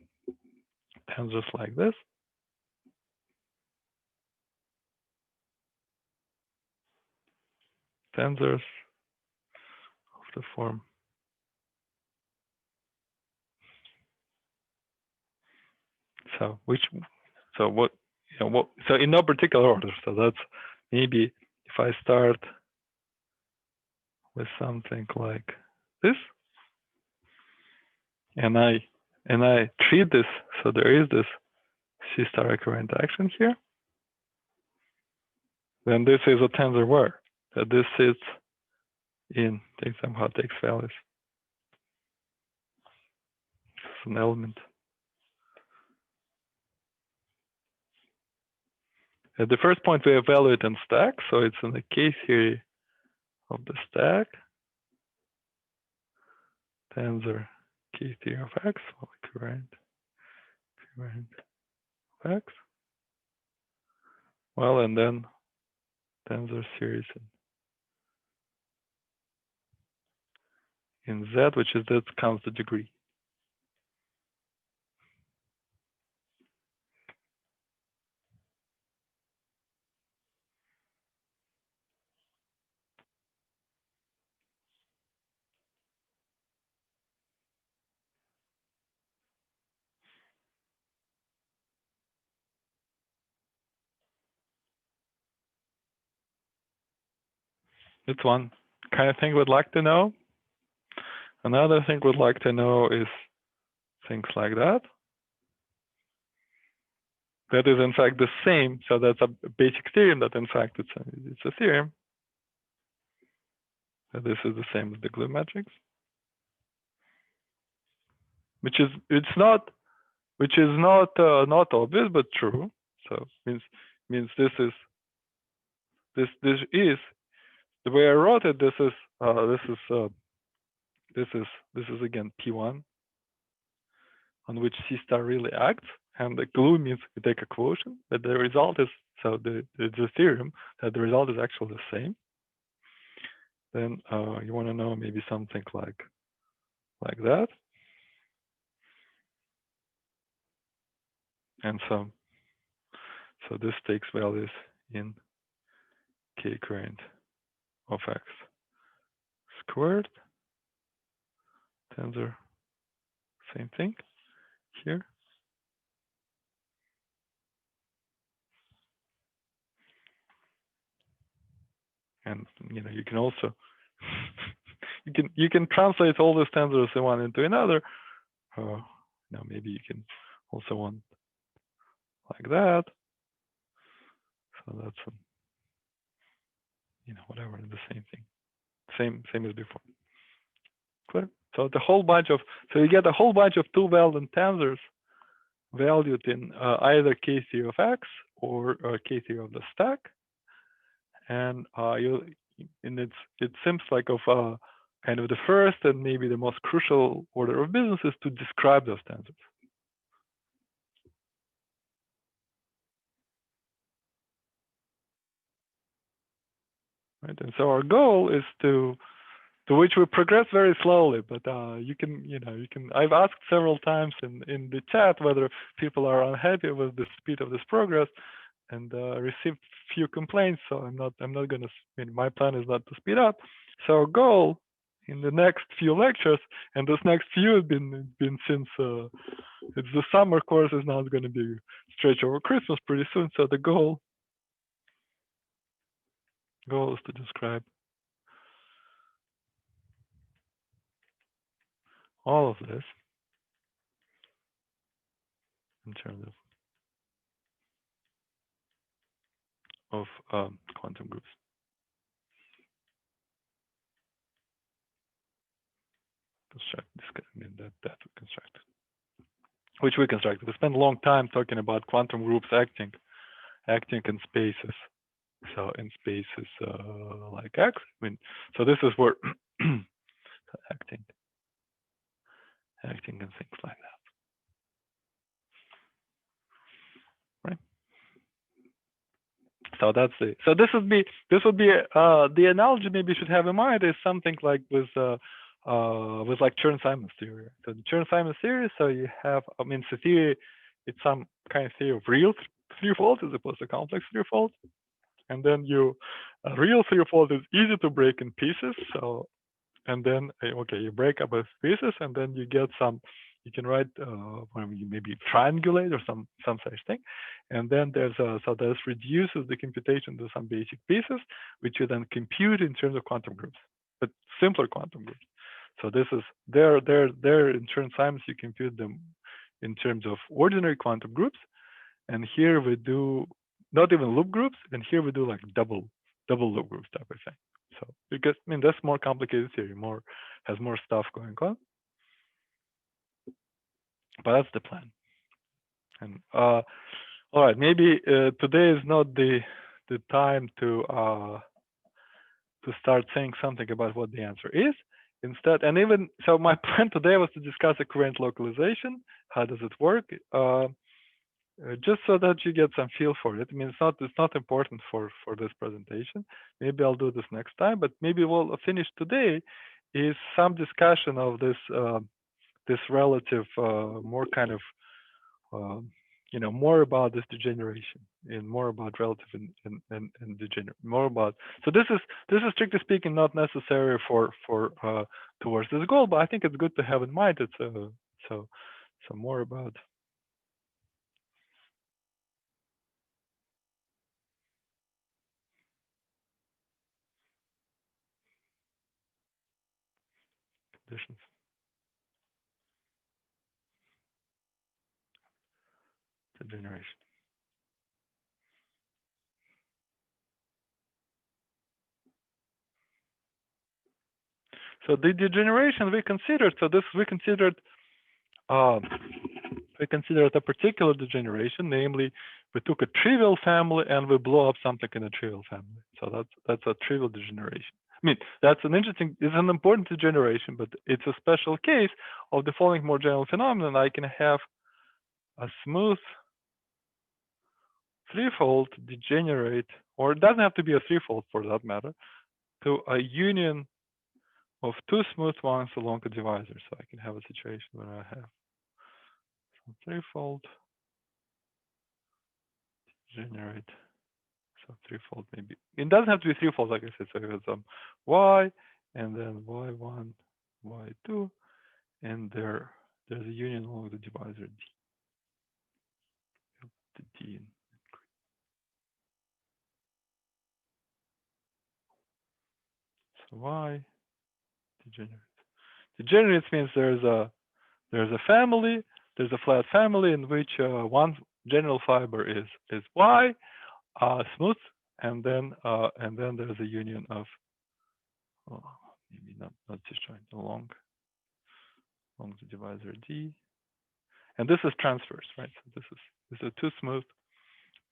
tensors like this. Tensors of the form. So so in no particular order. So that's maybe if I start with something like this, and I treat this, so there is this C star recurrent action here, then this is a tensor where that this sits in somehow takes values. It's an element. At the first point, we evaluate in stack, so it's in the K theory of the stack. Tensor K theory of X, current of X. Well, and then tensor series in Z, which is that counts the degree. It's one kind of thing we'd like to know. Another thing we'd like to know is things like that. That is in fact the same. So that's a basic theorem that in fact it's a theorem. That this is the same as the glue matrix, which is not obvious but true. So means this is the way I wrote it. This is again P1 on which C star really acts, and the glue means we take a quotient, but the result is, so the theorem that the result is actually the same. Then you want to know maybe something like that. And so this takes values in K current of X squared. Tensor, same thing here. And you can also you can translate all these tensors in one into another. Maybe you can also want like that. So that's whatever, the same thing, same as before. Clear? So you get a whole bunch of two-valued tensors valued in either K theory of X or K theory of the stack, and it seems like of kind of the first and maybe the most crucial order of business is to describe those tensors. Right, and so our goal is to which we progress very slowly, but you can I've asked several times in the chat whether people are unhappy with the speed of this progress, and received few complaints. So I'm not going to. My plan is not to speed up. So our goal in the next few lectures, and this next few have been since it's the summer course is now going to be stretch over Christmas pretty soon. So the goal is to describe all of this in terms of quantum groups. Construct this, that we constructed, which we constructed. We spent a long time talking about quantum groups acting in spaces. So in spaces like X, so this is where acting and things like that. Right. So that's it. So this would be the analogy maybe you should have in mind is something like with with like Chern-Simons theory. So the Chern-Simons theory, so you have, I mean, it's a theory, it's some kind of theory of real threefold as opposed to complex threefold. And then a real threefold is easy to break in pieces. So, and then, okay, you break up with pieces and then you get some, you can write, you maybe triangulate or some such thing. And then there's so this reduces the computation to some basic pieces, which you then compute in terms of quantum groups, but simpler quantum groups. So this is there in Chern-Simons, you compute them in terms of ordinary quantum groups. And here we do not even loop groups, and here we do like double loop groups type of thing. So because I mean that's more complicated theory, has more stuff going on. But that's the plan. And all right, maybe today is not the time to start saying something about what the answer is. Instead, and even so, my plan today was to discuss a covariant localization. How does it work? Just so that you get some feel for it. I mean, it's not important for this presentation. Maybe I'll do this next time, but maybe we'll finish today is some discussion of this this relative, more kind of, more about this degeneration and more about relative and degenerate, more about. So this is strictly speaking not necessary for towards this goal, but I think it's good to have in mind. It's so more about. Conditions. Degeneration. So the degeneration we considered. So this we considered a particular degeneration, namely we took a trivial family and we blow up something in a trivial family. So that's a trivial degeneration. I mean, it's an important degeneration, but it's a special case of the following more general phenomenon. I can have a smooth threefold degenerate, or it doesn't have to be a threefold for that matter, to a union of two smooth ones along a divisor. So I can have a situation where I have some threefold degenerate. So threefold maybe. It doesn't have to be threefold, like I said. So you have some y, and then y1, y2, and there's a union along the divisor d. The d. So y degenerate. Degenerate means there's a family, there's a flat family in which one general fiber is y, smooth, and then there's a union of maybe not disjoint along the divisor d, and this is transverse, right? So this is too smooth,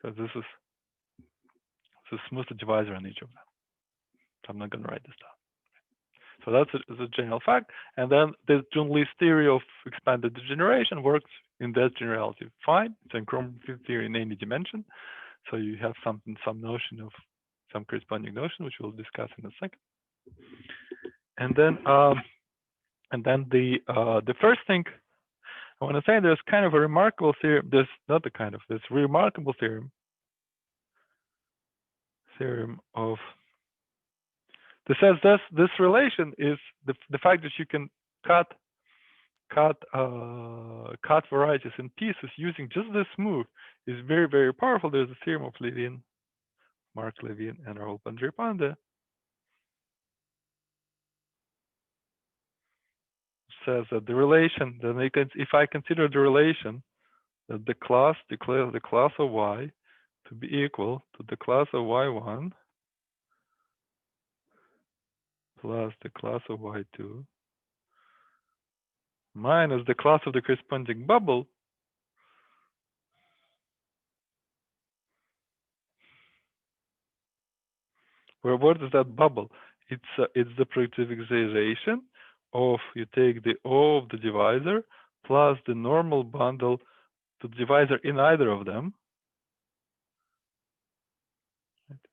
so this is smooth divisor on each of them. So I'm not going to write this down. So that's a general fact, and then the Jun-Lee's theory of expanded degeneration works in that generality fine. It's a chromography theory in any dimension. So you have some notion of some corresponding notion, which we'll discuss in a second. And then the first thing I want to say, there's kind of a remarkable theorem. There's not the kind of, this remarkable theorem of. This says this relation is the fact that you can cut varieties in pieces using just this move is very, very powerful. There's a theorem of Levin, Mark Levin, and Rahul Pandripande. Says that the relation, if I consider the relation that the class of y to be equal to the class of y1 plus the class of y2 minus the class of the corresponding bubble, where what is that bubble? It's the productivization of, you take the O of the divisor plus the normal bundle to the divisor in either of them.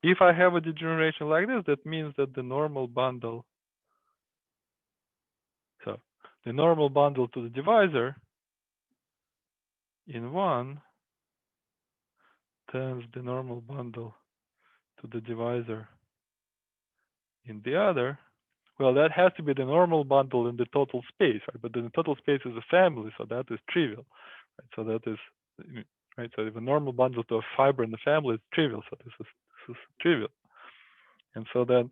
If I have a degeneration like this, that means that the normal bundle the normal bundle to the divisor in one times the normal bundle to the divisor in the other, well, that has to be the normal bundle in the total space, right? But then the total space is a family, so that is trivial, right? So that is, right? So if a normal bundle to a fiber in the family is trivial, so this is trivial. And so then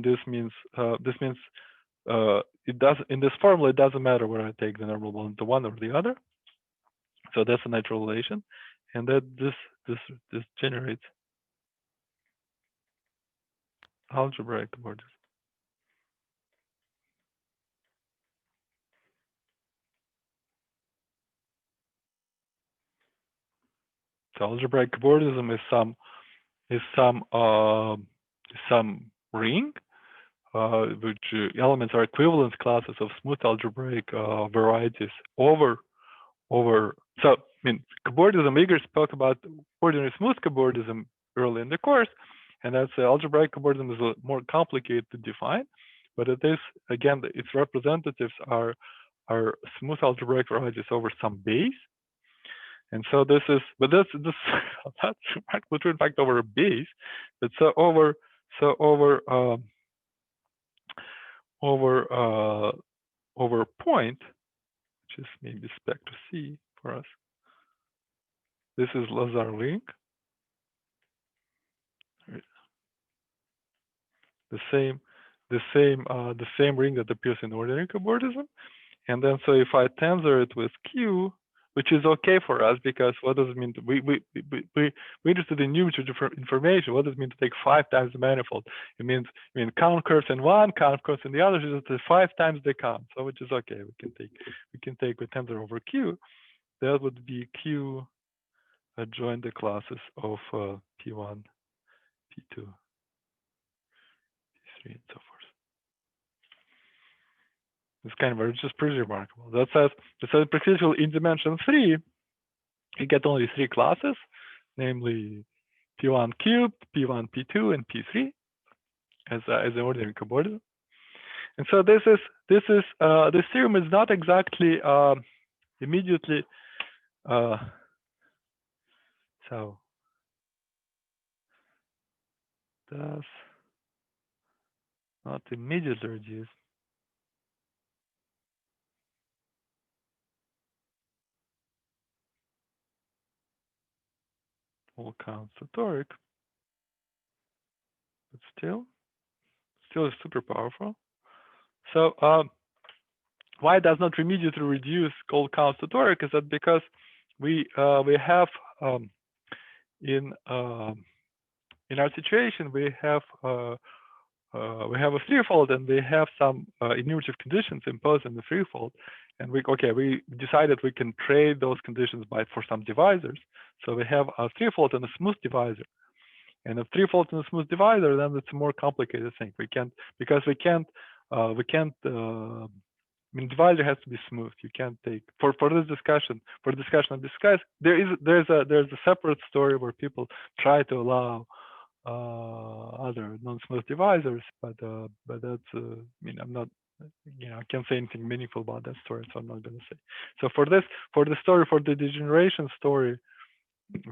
this means it does, in this formula, it doesn't matter whether I take the normal bundle to one or the other. So that's a natural relation, and that this generates algebraic cobordism. So algebraic cobordism is some ring which elements are equivalence classes of smooth algebraic varieties over. So I mean, cobordism. Igor spoke about ordinary smooth cobordism early in the course, and that's algebraic cobordism is more complicated to define, but it is, again, its representatives are smooth algebraic varieties over some base. And so this is, but this that's in fact over a base, but over a point, which is maybe spectre C for us. This is Lazar link. The same ring that appears in ordinary cobordism. And then so if I tensor it with Q, which is okay for us, because what does it mean? We're interested in numerator information. What does it mean to take 5 times the manifold? It means count curves in one, count curves in the other, so it's 5 times the count. So which is okay. We can take with tensor over Q. That would be Q adjoin the classes of P1, P2, P3, and so forth. It's kind of just pretty remarkable. That says precisely in dimension 3, you get only 3 classes, namely P1 cubed, P1, P2, and P3 as an ordinary cobordism. And so this theorem is not exactly immediately so does not immediately reduce all counts to toric, but still is super powerful. So why it does not immediately reduce all counts to toric is that because we have in our situation we have a threefold, and we have some enumerative conditions imposed in the threefold, and we decided we can trade those conditions for some divisors. So we have a threefold and a smooth divisor, and a threefold and a smooth divisor, then it's a more complicated thing. We can't I mean, divisor has to be smooth. You can't take for this discussion. For the discussion of this guys, there's a separate story where people try to allow other non-smooth divisors, but that's I mean, I'm not, I can't say anything meaningful about that story, so I'm not going to say. So for the story, for the degeneration story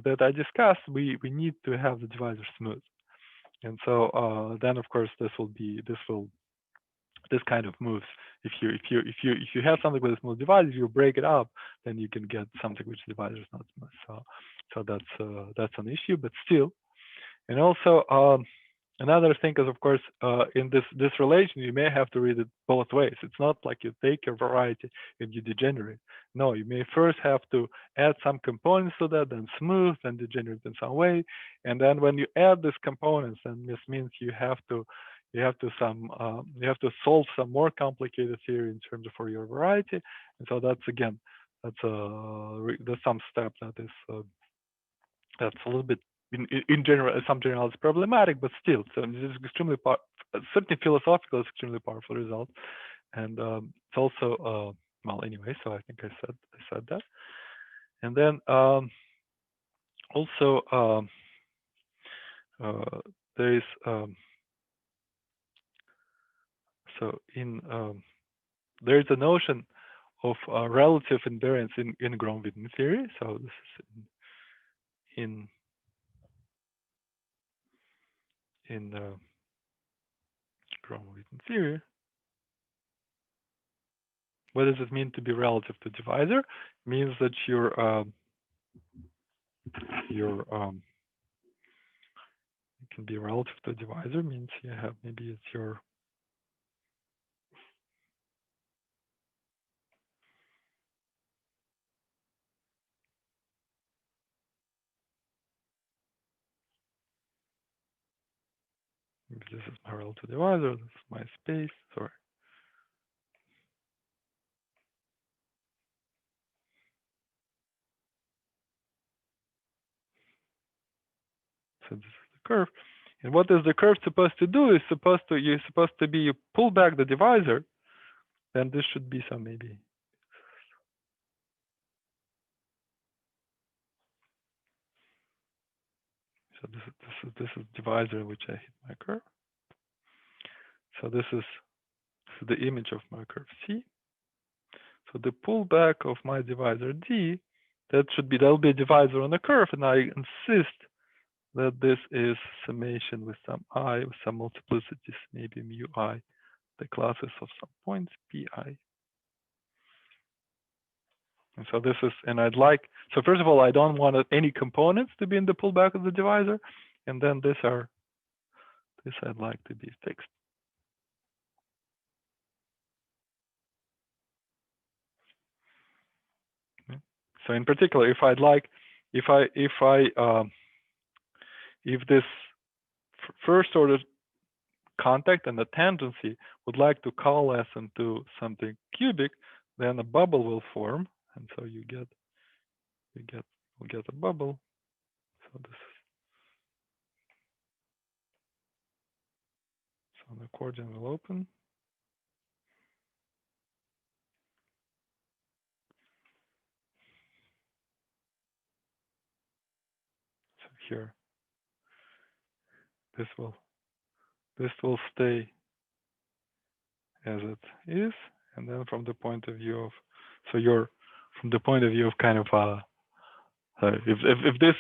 that I discussed, we need to have the divisor smooth, and so then of course this kind of moves. If you have something with a smooth divisor, you break it up, then you can get something which divisor is not smooth. So that's an issue, but still. And also another thing is, of course, in this relation, you may have to read it both ways. It's not like you take your variety and you degenerate. No, you may first have to add some components to that, then smooth, then degenerate in some way. And then when you add these components, then this means you have to solve some more complicated theory in terms of for your variety. And so that's some step that is that's a little bit in general, some general, it's problematic, but still, so this is extremely certainly philosophical, it's extremely powerful result, and it's also well, anyway. So I think I said that, and then also there is so in there's a notion of relative invariance in Grom-Witten theory. So this is in Grom-Witten theory. What does it mean to be relative to divisor? It means that it can be relative to divisor, means you have, maybe it's your, maybe this is my relative divisor, this is my space, sorry. So this is the curve. And what is the curve supposed to do? Is you're supposed to be, you pull back the divisor, then this should be some maybe. So this is divisor in which I hit my curve. So this is the image of my curve C. So the pullback of my divisor D, that'll be a divisor on the curve, and I insist that this is summation with some I, with some multiplicities, maybe mu I, the classes of some points pi. And so this is, and I'd like, so first of all, I don't want any components to be in the pullback of the divisor, and then this I'd like to be fixed. So in particular, if I'd like, if this first order contact and the tangency would like to coalesce into something cubic, then a bubble will form, and so we'll get a bubble. So this is, so the accordion will open. So here, this will stay as it is, and then from the point of view of, so from the point of view of kind of if this,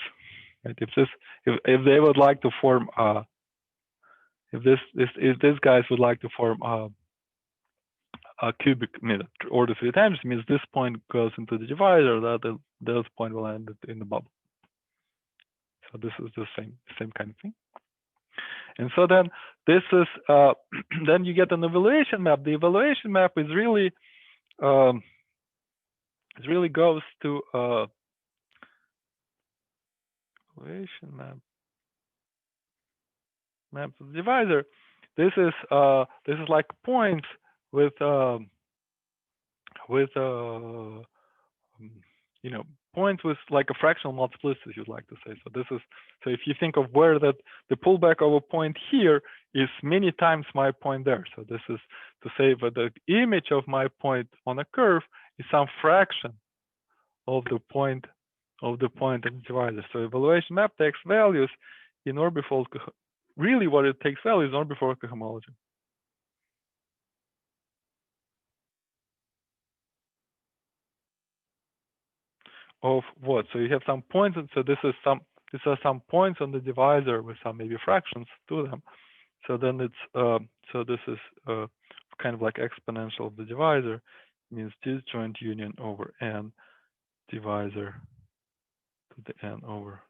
right, if they would like to form if this guys would like to form a cubic order 3 times, means this point goes into the divisor, that this point will end in the bubble. So this is the same kind of thing. And so then this is then you get an evaluation map. The evaluation map is really goes to evaluation map of the divisor. This is like points with points with like a fractional multiplicity, you'd like to say. So this is, so if you think of where that the pullback of a point here is many times my point there. So this is to say that the image of my point on a curve is some fraction of the point of the divisor. So evaluation map takes values in orbifold. Really, what it takes values in orbifold cohomology. Of what? So you have some points, and so these are some points on the divisor with some maybe fractions to them. So then it's so this is kind of like exponential of the divisor. It means disjoint union over n divisor to the n over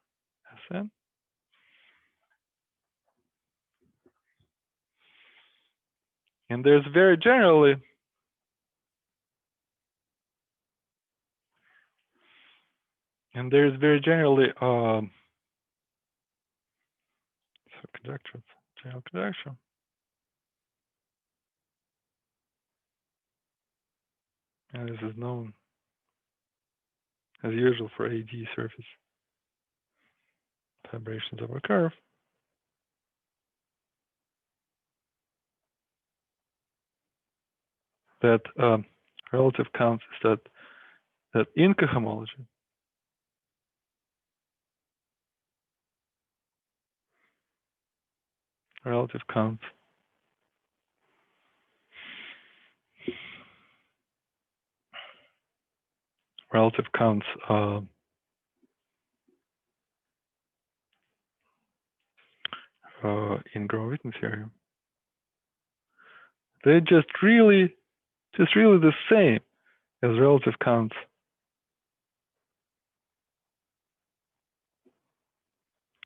Sn. And there's very generally so conjecture, general conjecture. And this is known as usual for AD surface vibrations of a curve. That relative counts is that in cohomology, relative counts relative counts in Graham-Witten theorem. They're just really the same as relative counts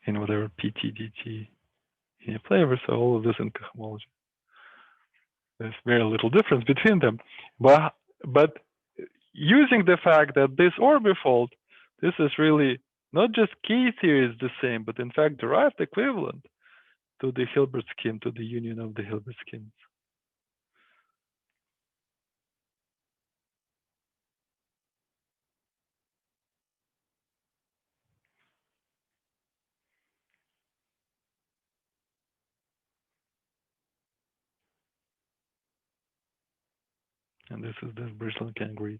in whatever PT, DT in a flavor. So all of this in cohomology. There's very little difference between them. But using the fact that this orbifold, this is really not just K theory is the same, but in fact derived equivalent to the Hilbert scheme, to the union of the Hilbert schemes. And this is the Bristol-Kang grid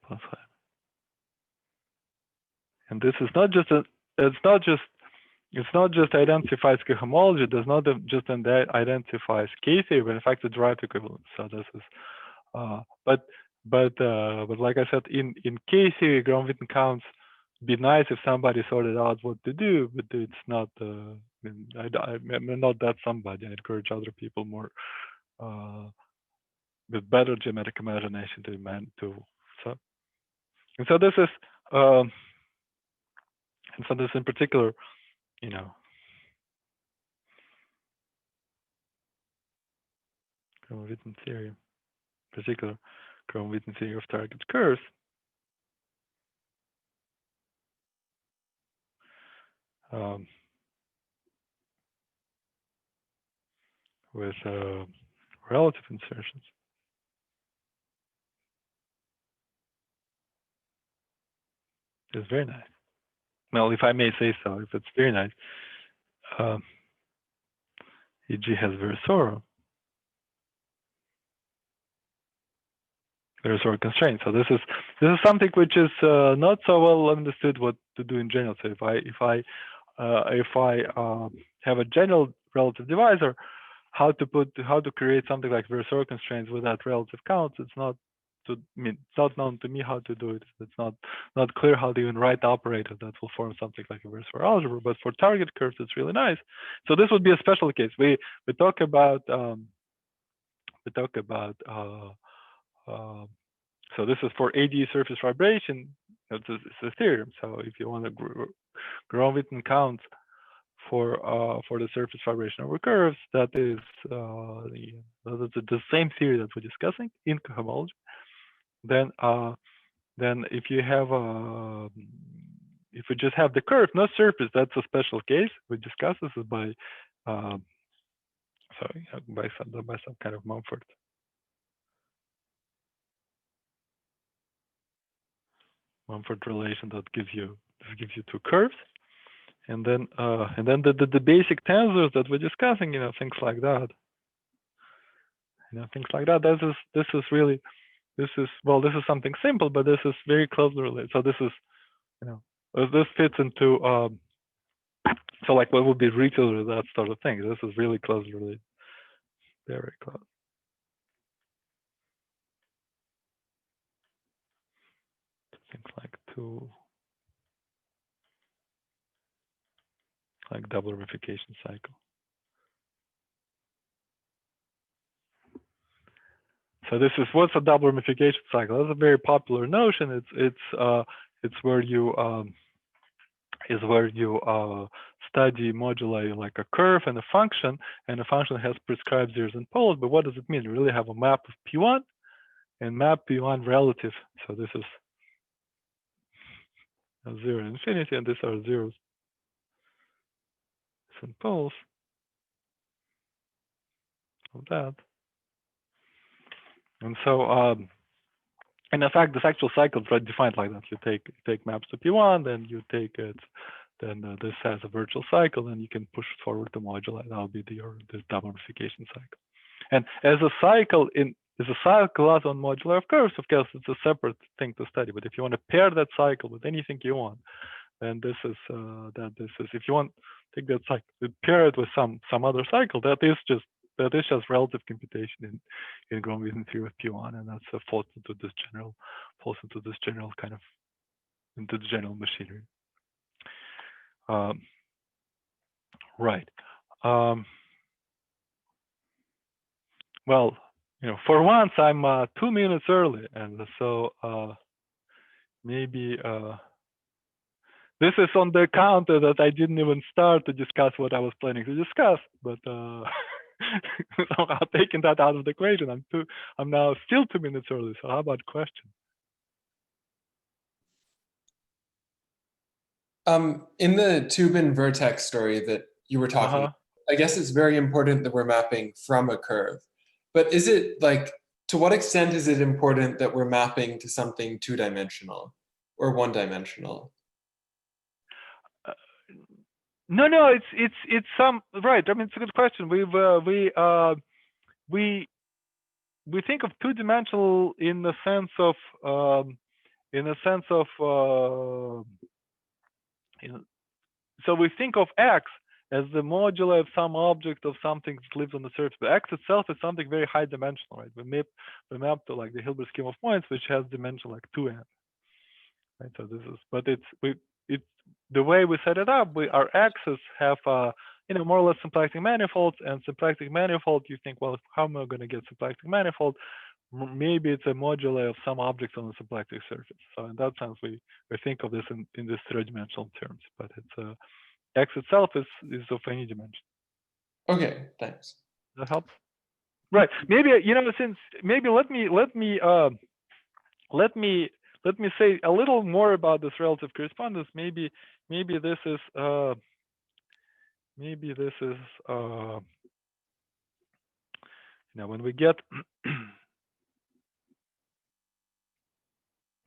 plus 5. And this is not just it's not just identifies cohomology. It does not just identifies K theory, but in fact the derived equivalent. So this is but like I said, in K theory, Graham-Witten counts be nice if somebody sorted out what to do, but it's not. I'm not that somebody. I encourage other people more with better geometric imagination to so. And so this is and so this in particular, you know, Graham-Witten theory, particular Graham-Witten theory of target curves. With relative insertions. It's very nice. Well, if I may say so, if it's very nice. E.g. has Virasoro. Virasoro constraint. So this is something which is not so well understood what to do in general. So if I have a general relative divisor, how to create something like Virasoro constraints without relative counts, it's not it's not known to me how to do it. It's not clear how to even write the operator that will form something like a Virasoro algebra. But for target curves, it's really nice. So this would be a special case. We talk about so this is for AD surface vibration. It's a theorem. So if you want to Graham-Witten counts for the surface vibration over curves, that is the same theory that we're discussing in cohomology. Then if you have if we just have the curve, not surface, that's a special case. We discuss this by by some kind of Mumford. Mumford relation that gives you two curves, and then the basic tensors that we're discussing, things like that. Things like that. This is something simple, but this is very closely related. So this is, this fits into so like what would be retail or that sort of thing. This is really closely related, very close. Things like double Ramification cycle. So this is what's a double Ramification cycle. That's a very popular notion. It's where you study moduli like a curve and a function has prescribed zeros and poles. But what does it mean? You really have a map of P1 and map P1 relative. So this is a 0 and infinity, and these are zeros and poles of that. And so, and in fact, this actual cycle is defined like that. You take maps to P1, then you take it, then this has a virtual cycle, and you can push it forward to moduli. That'll be this double Ramification cycle. And as a cycle out on modular of curves, of course, it's a separate thing to study. But if you want to pair that cycle with anything you want, then this is if you want to take that cycle, pair it with some other cycle, that is just that is just relative computation in Gromov theory with P1, and that's falls into this general kind of into the general machinery. Right. Well, for once I'm 2 minutes early, and so maybe this is on the account that I didn't even start to discuss what I was planning to discuss, but somehow taking that out of the equation, I'm now still 2 minutes early. So how about question? In the Tubin vertex story that you were talking about, I guess it's very important that we're mapping from a curve. But is it like, to what extent is it important that we're mapping to something two-dimensional or one-dimensional? No, it's some right. I mean, it's a good question. We think of two-dimensional in the sense of so we think of X as the modular of some object of something that lives on the surface. But X itself is something very high dimensional, right? We map to like the Hilbert scheme of points, which has dimension like 2n. Right. So this is, but it's the way we set it up. Our X's have more or less symplectic manifolds, and symplectic manifold. You think, well, how am I going to get symplectic manifold? Maybe it's a modular of some objects on the symplectic surface. So in that sense, we think of this in these three-dimensional terms. But it's X itself is of any dimension. Okay, thanks. That helps. Right. Maybe since maybe let me say a little more about this relative correspondence. Maybe this is when we get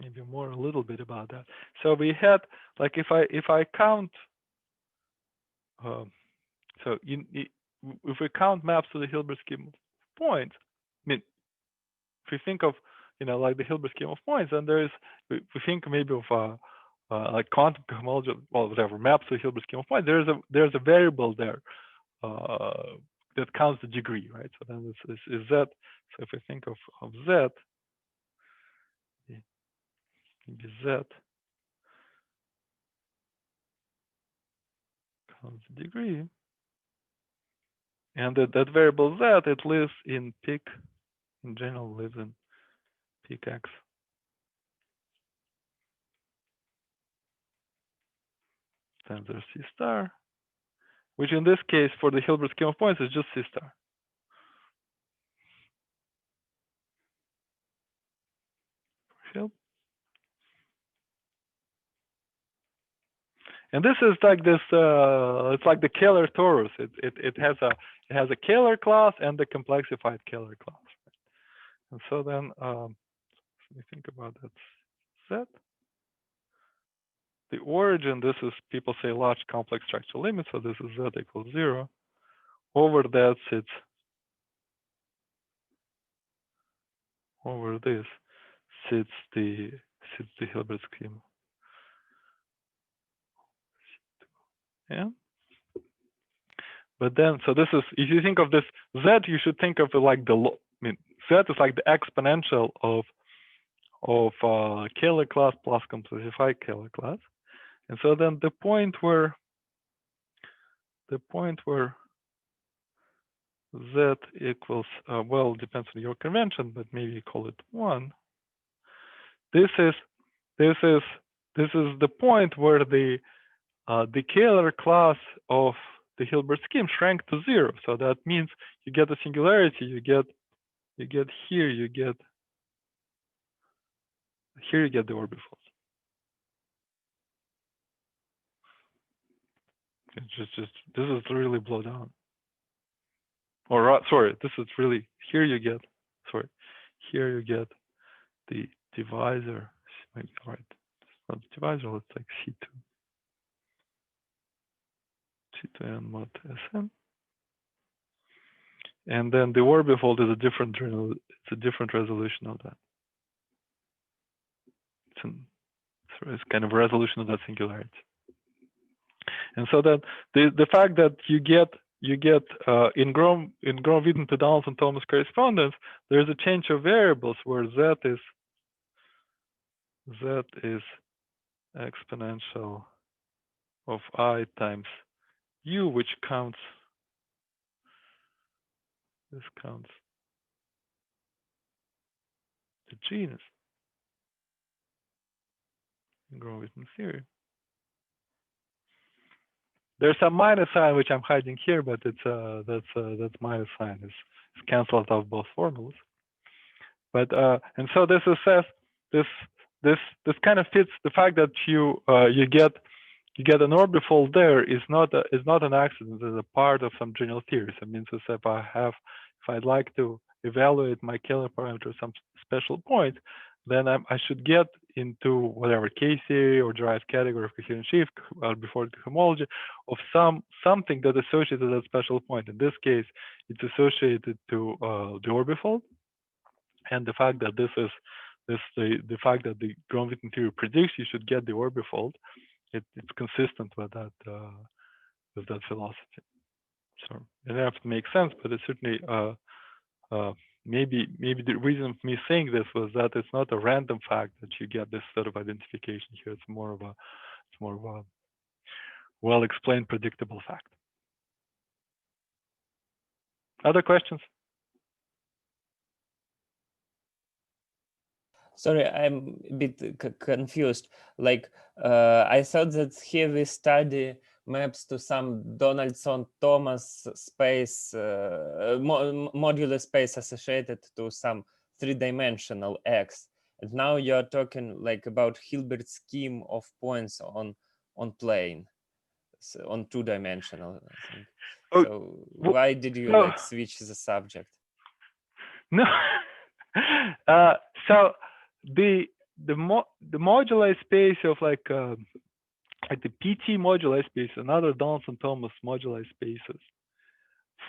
maybe more a little bit about that. So we had like if I count so if we count maps to the Hilbert scheme of points, I mean, if we think of like the Hilbert scheme of points, and we think maybe of like quantum cohomology, well, whatever maps to the Hilbert scheme of points. There's a variable there that counts the degree, right? So then this is Z. So if I think of Z, maybe Z counts the degree, and that variable Z, it lives in peak. In general, lives in peak X. Then there's C star, which in this case for the Hilbert scheme of points is just C star. And this is like this. It's like the Kähler torus. It has a Kähler class and the complexified Kähler class. And so then let me think about that set. The origin. This is, people say, large complex structural limit. So this is Z equals 0. Over that sits. Over this sits the Hilbert scheme. Yeah. But then, so this is, if you think of this Z, you should think of it like Z is like the exponential of Kähler class plus complexified Kähler class. And so then the point where Z equals, well, depends on your convention, but maybe you call it 1. This is the point where the Kähler class of the Hilbert scheme shrank to 0. So that means you get a singularity. You get here. You get the orbitals. It's just this is really blow down. Or sorry, this is really here. You get here you get the divisor. Maybe all right. It's not the divisor. Let's like C2. C2n mod Sn, and then the orbifold is a different resolution of that. It's kind of a resolution of that singularity. And so that the fact that you get you get in Grom-Witten to Donaldson-Thomas correspondence, there's a change of variables where z is exponential of I times u, which counts. This counts the genus in Grom-Witten theory. There's a minus sign which I'm hiding here, but it's that minus sign is cancelled out of both formulas. But and so this says this kind of fits the fact that you get an orbifold there is not an accident. It's a part of some general theory. So it means that if I'd like to evaluate my Kähler parameter at some special point, then I should get into whatever K theory or derived category of coherent sheaf before the homology of something that is associated at that special point. In this case, it's associated to the orbifold, and the fact that the fact that the Grom-Witten theory predicts you should get the orbifold, it's consistent with that philosophy. So it doesn't have to make sense, but it's certainly maybe the reason for me saying this was that it's not a random fact that you get this sort of identification here. It's more of a well-explained, predictable fact. Other questions? Sorry, I'm a bit confused. Like, I thought that here we study maps to some Donaldson-Thomas space, modular space associated to some three-dimensional X. And now you're talking like about Hilbert's scheme of points on plane, so on two-dimensional, I think. Oh, so why did you like switch the subject? No. So the moduli space of like the PT moduli space and other Donaldson-Thomas moduli spaces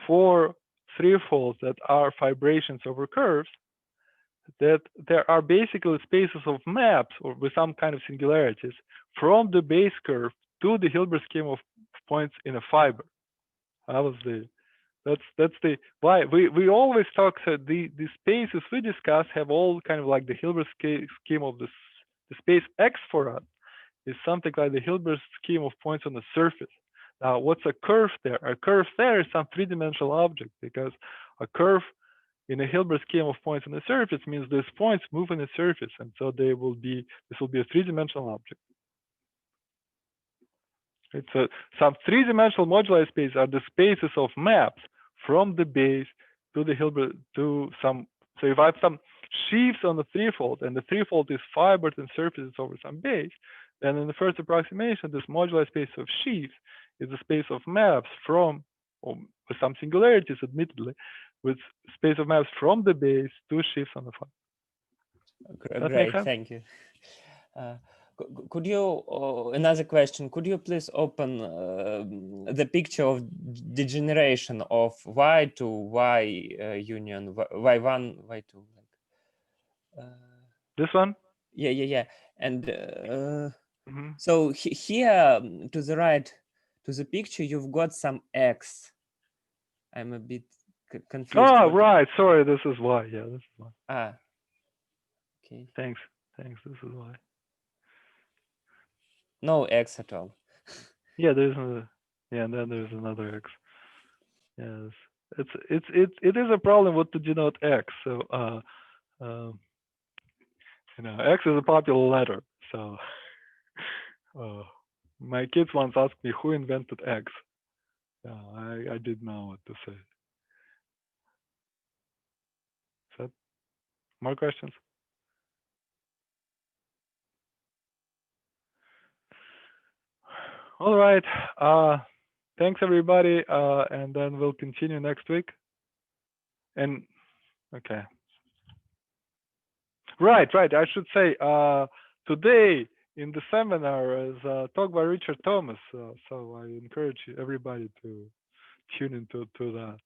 for threefolds that are fibrations over curves, that there are basically spaces of maps or with some kind of singularities from the base curve to the Hilbert scheme of points in a fiber. That's the why we always talk. So the spaces we discuss have all kind of like the Hilbert scheme of the space X for us is something like the Hilbert scheme of points on the surface. Now, what's a curve there? A curve there is some three-dimensional object, because a curve in a Hilbert scheme of points on the surface means these points move on the surface, and so this will be a three-dimensional object. It's some three-dimensional moduli space are the spaces of maps from the base to the Hilbert to some. So if I have some sheaves on the threefold, and the threefold is fibered and surfaces over some base, then in the first approximation, this moduli space of sheaves is a space of maps from, or with some singularities, admittedly, with space of maps from the base to sheaves on the fiber. Great, thank you. Could you, another question, could you please open the picture of degeneration of Y to Y union, Y1, Y2? This one? Yeah. And so here to the right, to the picture, you've got some X. I'm a bit confused. Oh, right. Sorry, this is Y. Yeah, this is Y. Ah, okay. Thanks. This is Y. No X at all. Yeah, there's and then there's another X. Yes, it is a problem what to denote X. So X is a popular letter. So my kids once asked me who invented X. I didn't know what to say. So, more questions? All right. Thanks everybody, and then we'll continue next week. And okay. Right. I should say today in the seminar is a talk by Richard Thomas. So I encourage everybody to tune into that.